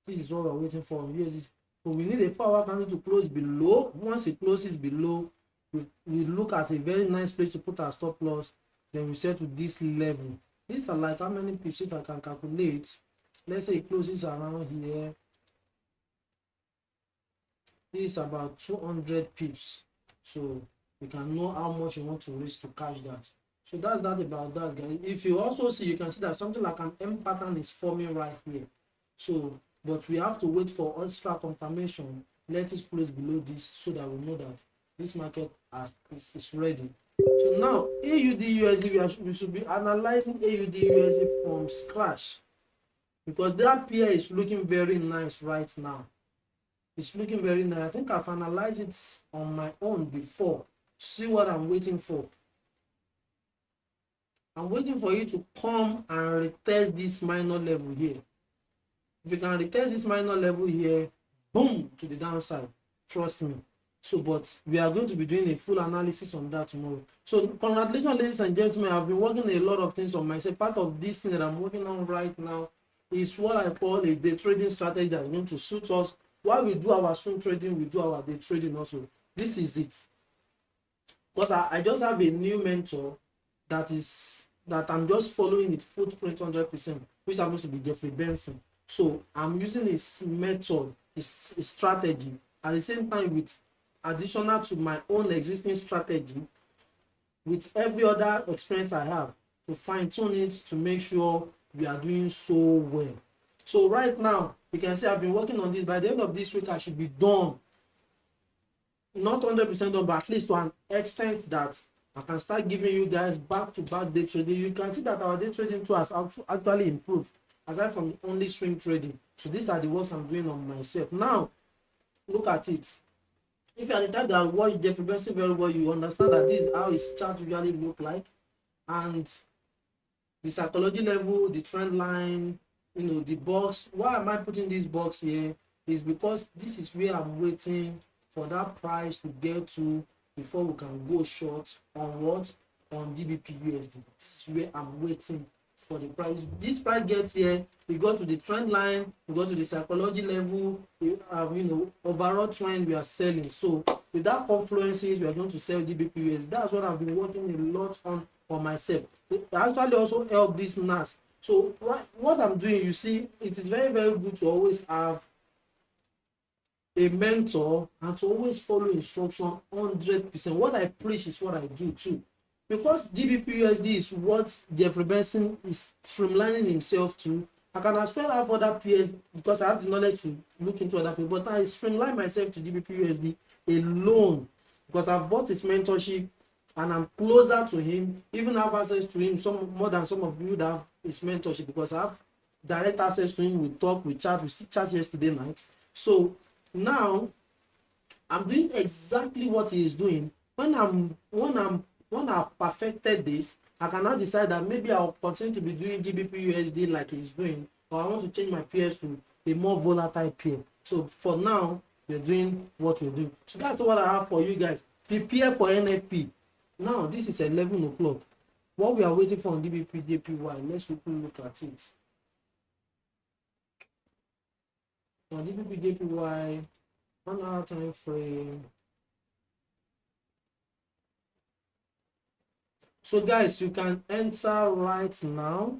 This is what we're waiting for on USDCH. So we need a 4 hour candle to close below. Once it closes below, we look at a very nice place to put our stop loss. Then we set to this level. These are like how many pips, if I can calculate. Let's say it closes around here. This is about 200 pips. So you can know how much you want to risk to catch that. So that's that about that, guys. If you also see, you can see that something like an M pattern is forming right here. So but we have to wait for extra confirmation. Let it close below this so that we know that this market is ready. So now AUD we should be analyzing AUD from scratch, because that pair is looking very nice right now. It's looking very nice. I think I've analyzed it on my own before. See what I'm waiting for. I'm waiting for you to come and retest this minor level here. If you can retest this minor level here, boom, to the downside, trust me. So but we are going to be doing a full analysis on that tomorrow. So congratulations, ladies and gentlemen. I've been working a lot of things on myself. Part of this thing that I'm working on right now is what I call a day trading strategy that is going to suit us. While we do our swing trading, we do our day trading also. This is it. Because I just have a new mentor that I'm just following its footprint 100%, which happens to be Jeffrey Benson. So I'm using his method, his strategy, at the same time with additional to my own existing strategy, with every other experience I have, to fine tune it to make sure we are doing so well. So right now, you can see I've been working on this. By the end of this week, I should be done. Not 100% done, but at least to an extent that I can start giving you guys back-to-back day trading. You can see that our day trading tool has actually improved, aside from only swing trading. So these are the works I'm doing on myself. Now, look at it. If you are the type that watch Jeffrey Benson very well, you understand that this is how his chart usually look like. And the psychology level, the trend line, the box. Why am I putting this box here? Is because this is where I'm waiting for that price to get to before we can go short on what? On GBP USD. This is where I'm waiting for the price. This price gets here, we go to the trend line, we go to the psychology level, overall trend we are selling. So with that confluences, we are going to sell GBP USD. That's what I've been working a lot on for myself. It actually also helped this NAS So what I'm doing, you see, it is very, very good to always have a mentor and to always follow instruction 100%. What I preach is what I do too. Because GBPUSD is what Jeffrey Benson is streamlining himself to. I can as well have other peers because I have the knowledge to look into other people, but I streamline myself to GBPUSD alone because I've bought his mentorship and I'm closer to him, even have access to him some more than some of you that have his mentorship because I have direct access to him. We talk, we chat, we still chat yesterday night. So now I'm doing exactly what he is doing. When I've perfected this, I can now decide that maybe I'll continue to be doing GBPUSD like he's doing, or I want to change my pairs to a more volatile pair. So for now, we're doing what we're doing. So that's what I have for you guys. Prepare for NFP. Now this is 11 o'clock. What we are waiting for on DBPJPY, let's quickly look at it. On DBPJPY, 1 hour time frame. So guys, you can enter right now.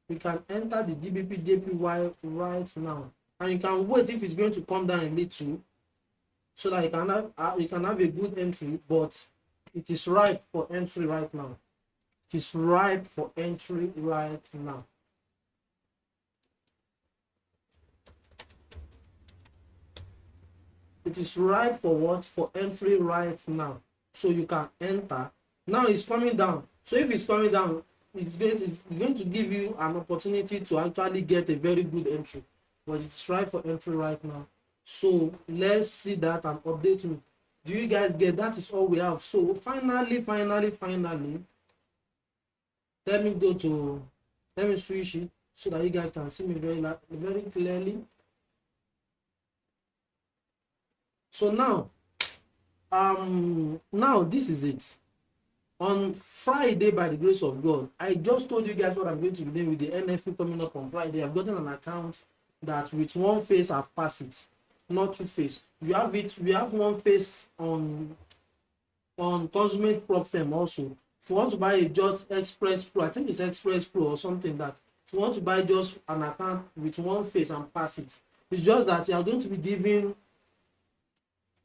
You can enter the DBPJPY right now, and you can wait if it's going to come down a little so that you can have a good entry. But it is ripe for entry right now. It is ripe for entry right now. It is ripe for what? For entry right now. So you can enter. Now it's coming down. So if it's coming down, it's going to give you an opportunity to actually get a very good entry. But it's ripe for entry right now. So let's see that and update me. Do you guys get that? Is all we have. So finally, let me switch it so that you guys can see me very clearly. So now this is it. On Friday, by the grace of God, I just told you guys what I'm going to be doing with the NFP coming up on Friday. I've gotten an account that with one face I've passed it, not two face. We have one face on Consummate Prop Firm also. If you want to buy a just Express Pro, I think it's Express Pro or something, that if you want to buy just an account with one face and pass it, it's just that you are going to be giving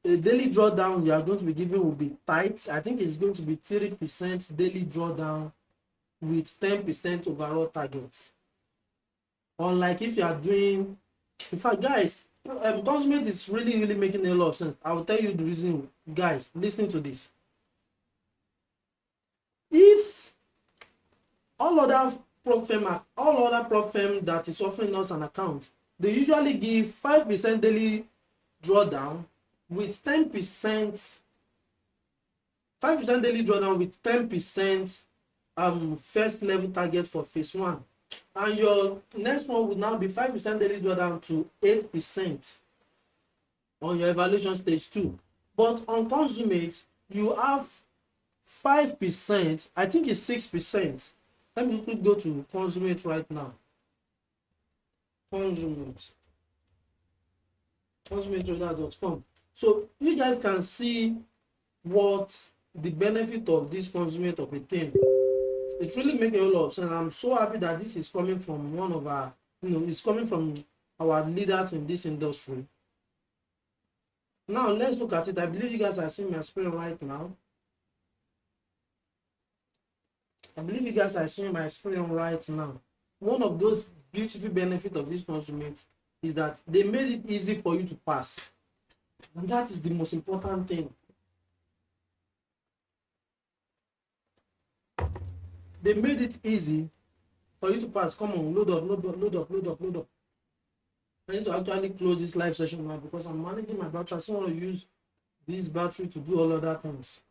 a daily drawdown. You are going to be giving will be tight. I think it's going to be 3% daily drawdown with 10% overall target. Unlike if you are doing, in fact, guys, Consummate is really making a lot of sense. I will tell you the reason. Guys, listen to this. If all other prop firm that is offering us an account, they usually give 5% daily drawdown with 10%, 5% daily drawdown with 10% first level target for phase 1, and your next one would now be 5% daily drawdown to 8% on your evaluation stage 2. But on Consummate, you have 5%, I think it's 6%. Let me go to Consummate right now. consummatetrader.com. So you guys can see what the benefit of this Consummate of a thing. It really makes a lot of sense. I'm so happy that this is coming from one of our, it's coming from our leaders in this industry. Now let's look at it. I believe you guys are seeing my screen right now. One of those beautiful benefits of this Consummate is that they made it easy for you to pass. And that is the most important thing. They made it easy for you to pass. Come on, load up. I need to actually close this live session now because I'm managing my battery. I still want to use this battery to do all other things.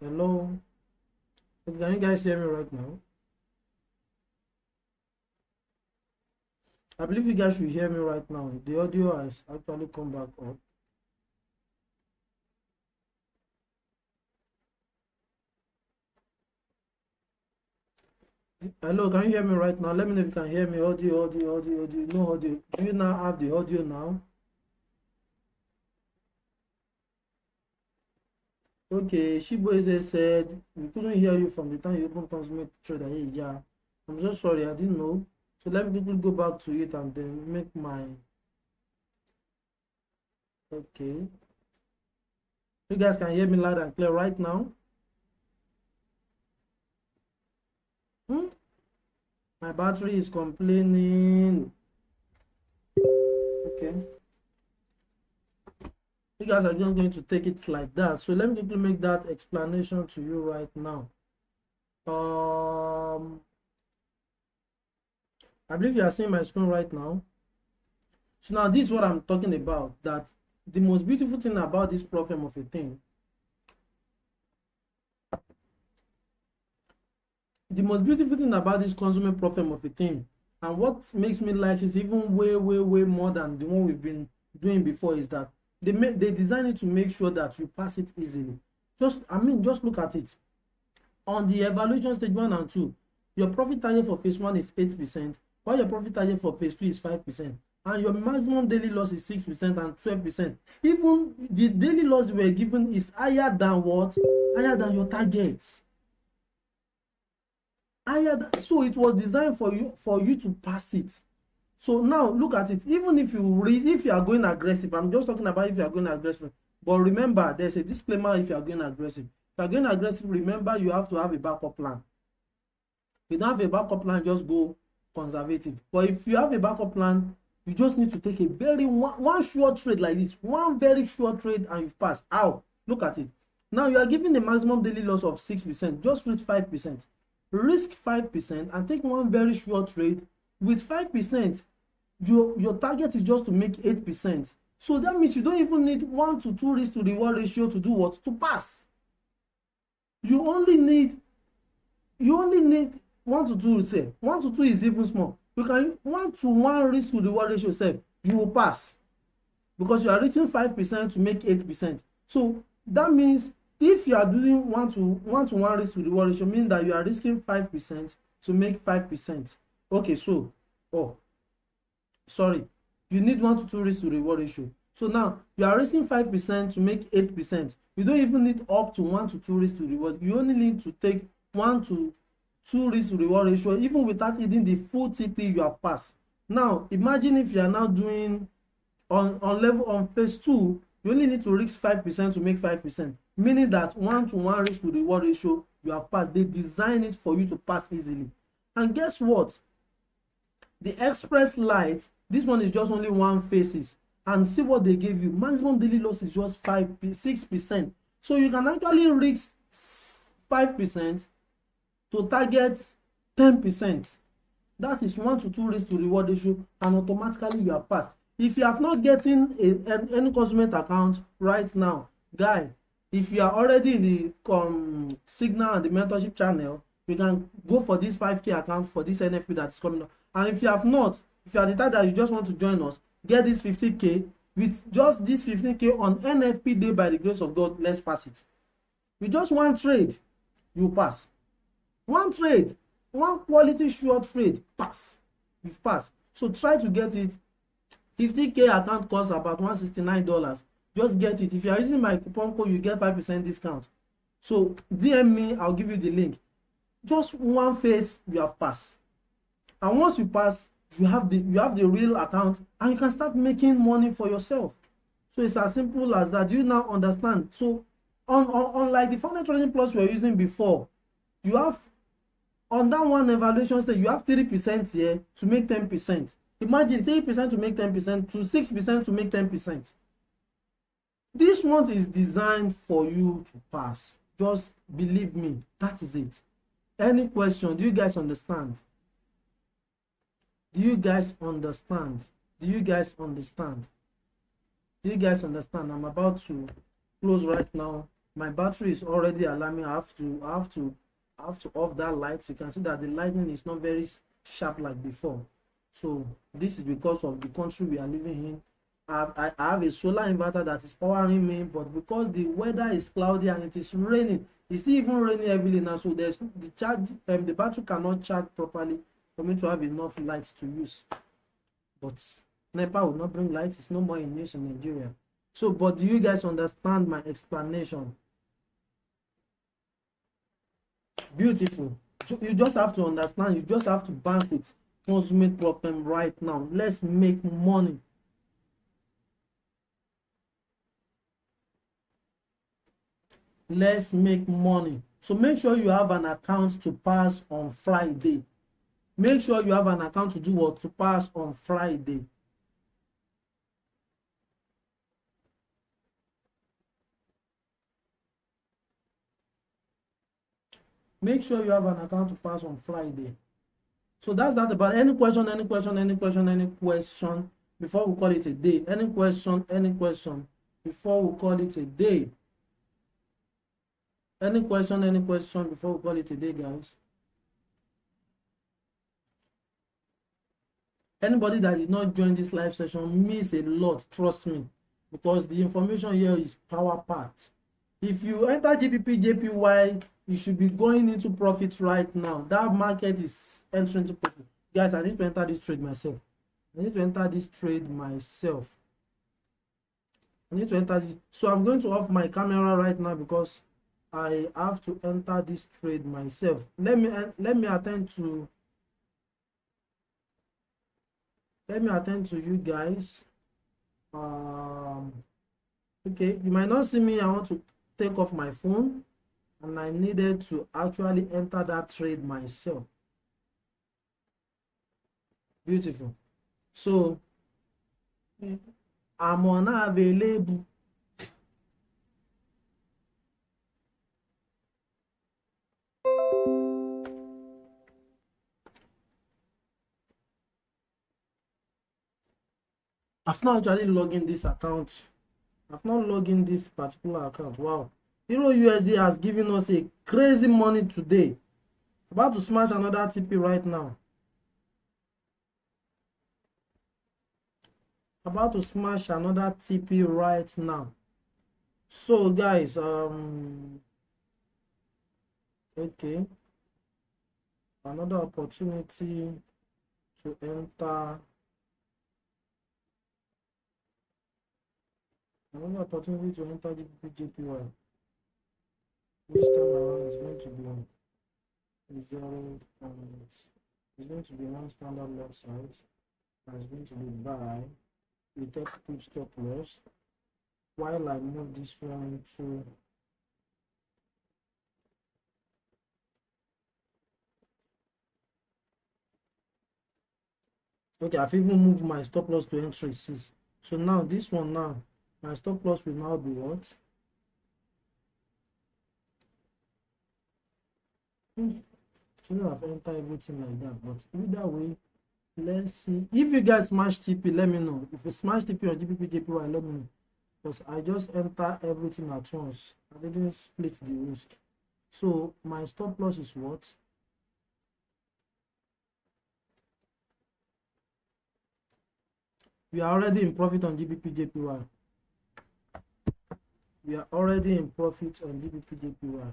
Hello? Can you guys hear me right now? I believe you guys should hear me right now. The audio has actually come back up. Hello, can you hear me right now? Let me know if you can hear me. Audio. No audio. Do you now have the audio now? Okay, Shiboeze said we couldn't hear you from the time you opened Consummate Trader. Hey, yeah. I'm so sorry, I didn't know. So let me quickly go back to it and then make my... Okay. You guys can hear me loud and clear right now? My battery is complaining. Okay. You guys are just going to take it like that. So let me quickly make that explanation to you right now. I believe you are seeing my screen right now. So now this is what I'm talking about, that the most beautiful thing about this prop firm of a thing, the most beautiful thing about this consummate prop firm of a thing, and what makes me like is even way more than the one we've been doing before, is that they design it to make sure that you pass it easily. Just look at it. On the evaluation stage 1 and 2, your profit target for phase 1 is 8%, while your profit target for phase 2 is 5%, and your maximum daily loss is 6% and 12%. Even the daily loss we were given is higher than what? Higher than your targets. So it was designed for you to pass it. So now look at it. Even if you are going aggressive, I'm just talking about if you are going aggressive, but remember there's a disclaimer. If you are going aggressive, remember you have to have a backup plan. If you don't have a backup plan, just go conservative. But if you have a backup plan, you just need to take a very one short trade like this, one very short trade, and you've passed. How? Look at it. Now you are given a maximum daily loss of 6%. Just reach 5%. Risk 5% and take one very short trade with 5%. Your target is just to make 8%. So that means you don't even need 1 to 2 risk to reward ratio to do what? To pass. You only need 1 to 2. Say 1 to 2 is even small. You can 1 to 1 risk to reward ratio, say you will pass, because you are reaching 5% to make 8%. So that means if you are doing 1 to 1 risk to reward ratio, means that you are risking 5% to make 5%. Okay, so you need 1 to 2 risk to reward ratio. So now you are risking 5% to make 8%. You don't even need up to 1 to 2 risk to reward. You only need to take 1 to 2 risk to reward ratio, even without hitting the full TP you have passed. Now imagine if you are now doing on phase 2, you only need to risk 5% to make 5%, meaning that 1 to 1 risk to reward ratio you have passed. They design it for you to pass easily. And guess what? The express light, this one is just only 1 phases, and see what they gave you. Maximum daily loss is just 6%. So you can actually risk 5% to target 10%. That is 1 to 2 risk to reward ratio, and automatically you have passed. If you have not getting any consummate account right now, guy, if you are already in the signal and the mentorship channel, you can go for this 5K account for this NFP that is coming up. And if you have not, if you are the type that you just want to join us, get this 50K. With just this 15K on NFP day, by the grace of God, let's pass it. With just 1 trade, you pass. 1 trade, 1 quality short trade, pass. You've passed. So try to get it. 50K account costs about $169. Just get it. If you are using my coupon code, you get 5% discount. So DM me, I'll give you the link. Just 1 phase, you have passed. And once you pass, you have the real account, and you can start making money for yourself. So it's as simple as that. Do you now understand? So unlike the Consummate Trading Plus we were using before, you have on that one evaluation stage, you have 3% here to make 10%. Imagine 3% to make 10% to 6% to make 10%. This one is designed for you to pass. Just believe me, that is it. Any question? Do you guys understand? Do you guys understand? Do you guys understand? I'm about to close right now My battery is already alarming. I have to off that light. You can see that the lightning is not very sharp like before. So this is because of the country we are living in. I have a solar inverter that is powering me, but because the weather is cloudy and it is raining, it's even raining heavily now, so there's the charge, the battery cannot charge properly for me to have enough light to use. But NEPA will not bring light. It's no more in use in Nigeria. So, but do you guys understand my explanation? Beautiful. You just have to understand. You just have to bank with Consummate Prop Firm right now. Let's make money. Let's make money. So make sure you have an account to pass on Friday. Make sure you have an account to do what? To pass on Friday. Make sure you have an account to pass on Friday. So that's that about any question before we call it a day. Any question before we call it a day. Any question before we call it a day, guys. Anybody that did not join this live session miss a lot, trust me, because the information here is power packed. If you enter GPP JPY, you should be going into profits right now. That market is entering to profit. Guys, I need to enter this trade myself. I need to enter this. So I'm going to off my camera right now because I have to enter this trade myself. Let me attend to you guys. Okay, you might not see me. I want to take off my phone and I needed to actually enter that trade myself. Beautiful. So I'm unavailable. I've not actually logged in this account. I've not logged in this particular account. Wow. Euro USD has given us a crazy money today. About to smash another TP right now. About to smash another TP right now. So guys, okay. Another opportunity to enter. Another opportunity to enter GPP JPY. This time around is going to be 0 points. It's going to be one standard lot size. And it's going to be buy with 30 pip stop loss. While I move this one to okay, I've even moved my stop loss to entry 6. So now this one now, my stop loss will now be what? Shouldn't have entered everything like that, but either way, let's see. If you guys smash TP, let me know. If you smash TP or GPP JPY, let me know. Because I just enter everything at once. I didn't split the risk. So my stop loss is what? We are already in profit on GBP JPY. We are already in profit on GBP JPY.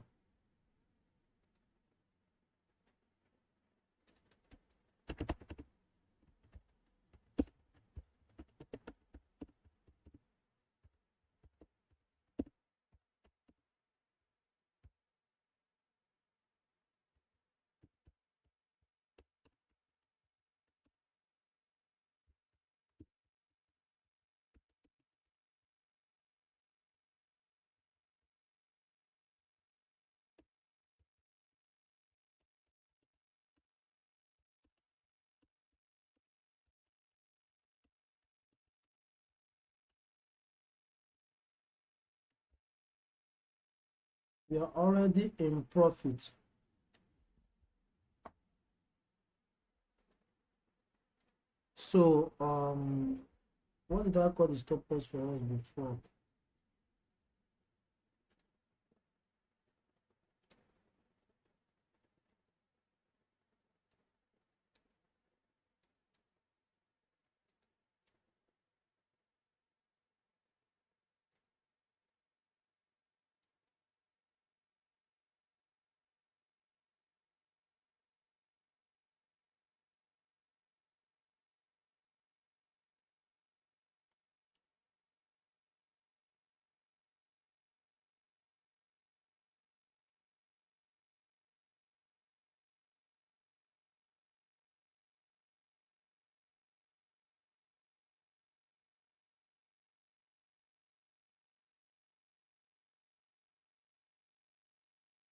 We are already in profit. So what did I call the stop loss for us before?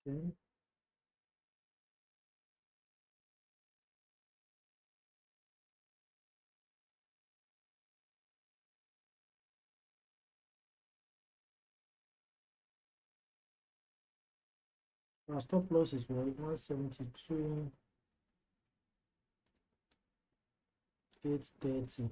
Okay. Our stop loss is what, 172, 830.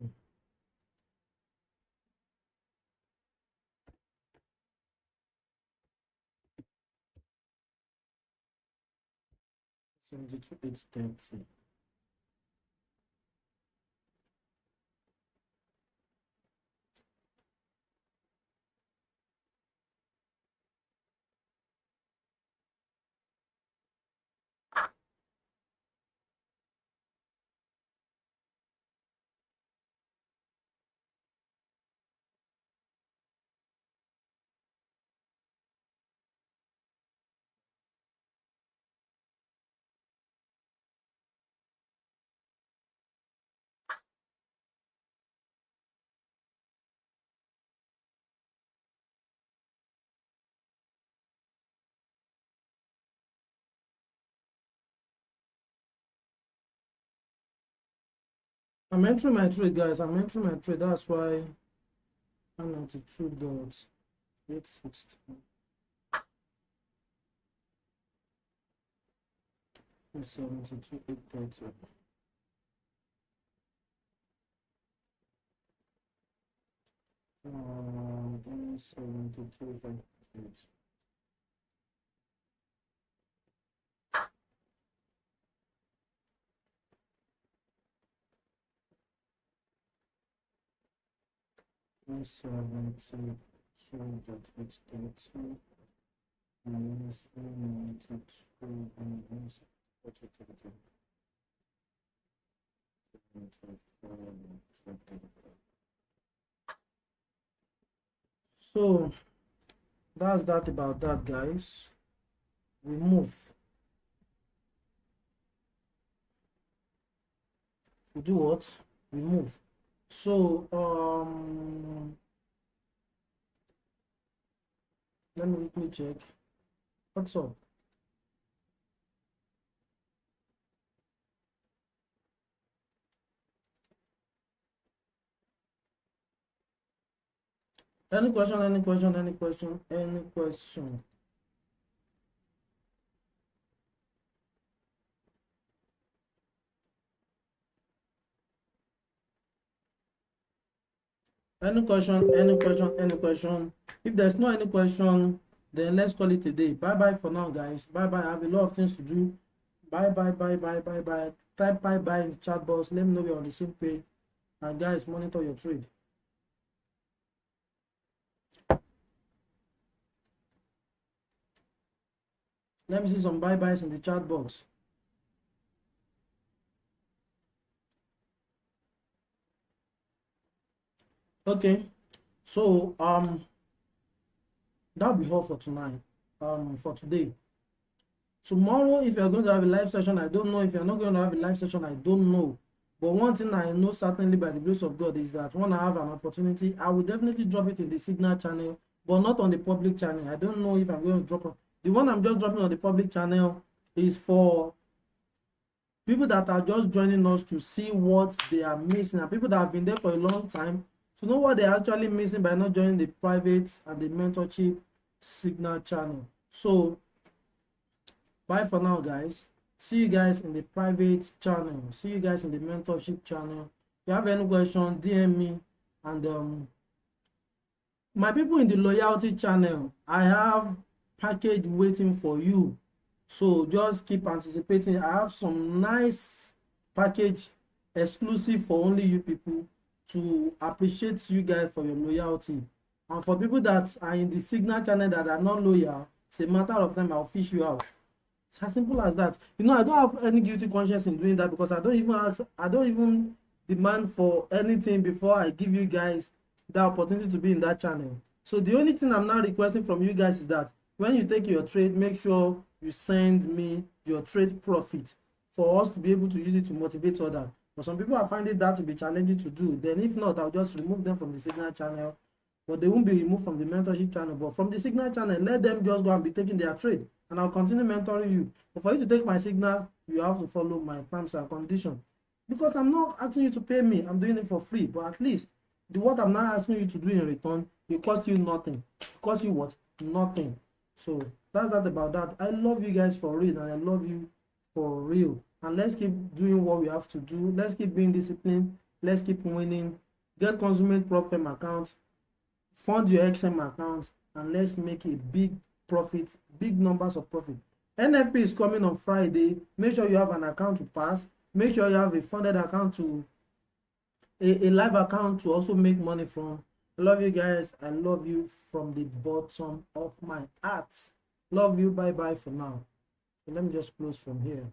Hmm. 72, 830. I'm entering my trade, guys. I'm entering my trade. That's why 192 dots, 860. 72, 830. Then 72, 538. 172, 830. Minus 192, minus 830. So that's that about that, guys. We move. We do what? We move. So let me quickly check. What's up? Any question, any question, any question, any question? Any question, any question, any question? If there's no any question, then let's call it a day. Bye bye for now, guys. Bye bye. I have a lot of things to do. Bye bye bye bye bye bye. Type bye bye in the chat box. Let me know we're on the same page. And guys, monitor your trade. Let me see some bye byes in the chat box. Okay, so that'll be all for tonight. For today. Tomorrow, if you're going to have a live session, I don't know. If you're not going to have a live session, I don't know. But one thing I know certainly by the grace of God is that when I have an opportunity, I will definitely drop it in the Signal channel, but not on the public channel. I don't know if I'm going to drop it. The one I'm just dropping on the public channel is for people that are just joining us to see what they are missing, and people that have been there for a long time to know what they're actually missing by not joining the private and the mentorship Signal channel. So bye for now, guys. See you guys in the private channel. See you guys in the mentorship channel. If you have any question, DM me. And my people in the loyalty channel, I have package waiting for you. So just keep anticipating. I have some nice package exclusive for only you people to appreciate you guys for your loyalty. And for people that are in the Signal channel that are not loyal, it's a matter of time. I'll fish you out. It's as simple as that. You know, I don't have any guilty conscience in doing that because I don't even demand for anything before I give you guys the opportunity to be in that channel. So the only thing I'm now requesting from you guys is that when you take your trade, make sure you send me your trade profit for us to be able to use it to motivate others. But some people are finding that to be challenging to do. Then if not, I'll just remove them from the Signal channel. But they won't be removed from the mentorship channel. But from the Signal channel, let them just go and be taking their trade, and I'll continue mentoring you. But for you to take my Signal, you have to follow my terms and conditions. Because I'm not asking you to pay me, I'm doing it for free. But at least what I'm not asking you to do in return, it costs you nothing. It costs you what? Nothing. So that's that about that. I love you guys for real, and I love you for real. And let's keep doing what we have to do. Let's keep being disciplined. Let's keep winning. Get Consummate Prop Firm account, fund your XM account, and let's make a big profit, big numbers of profit. NFP is coming on Friday. Make sure you have an account to pass. Make sure you have a funded account to a live account to also make money from. I love you guys. I love you from the bottom of my heart. Love you. Bye bye for now. So let me just close from here.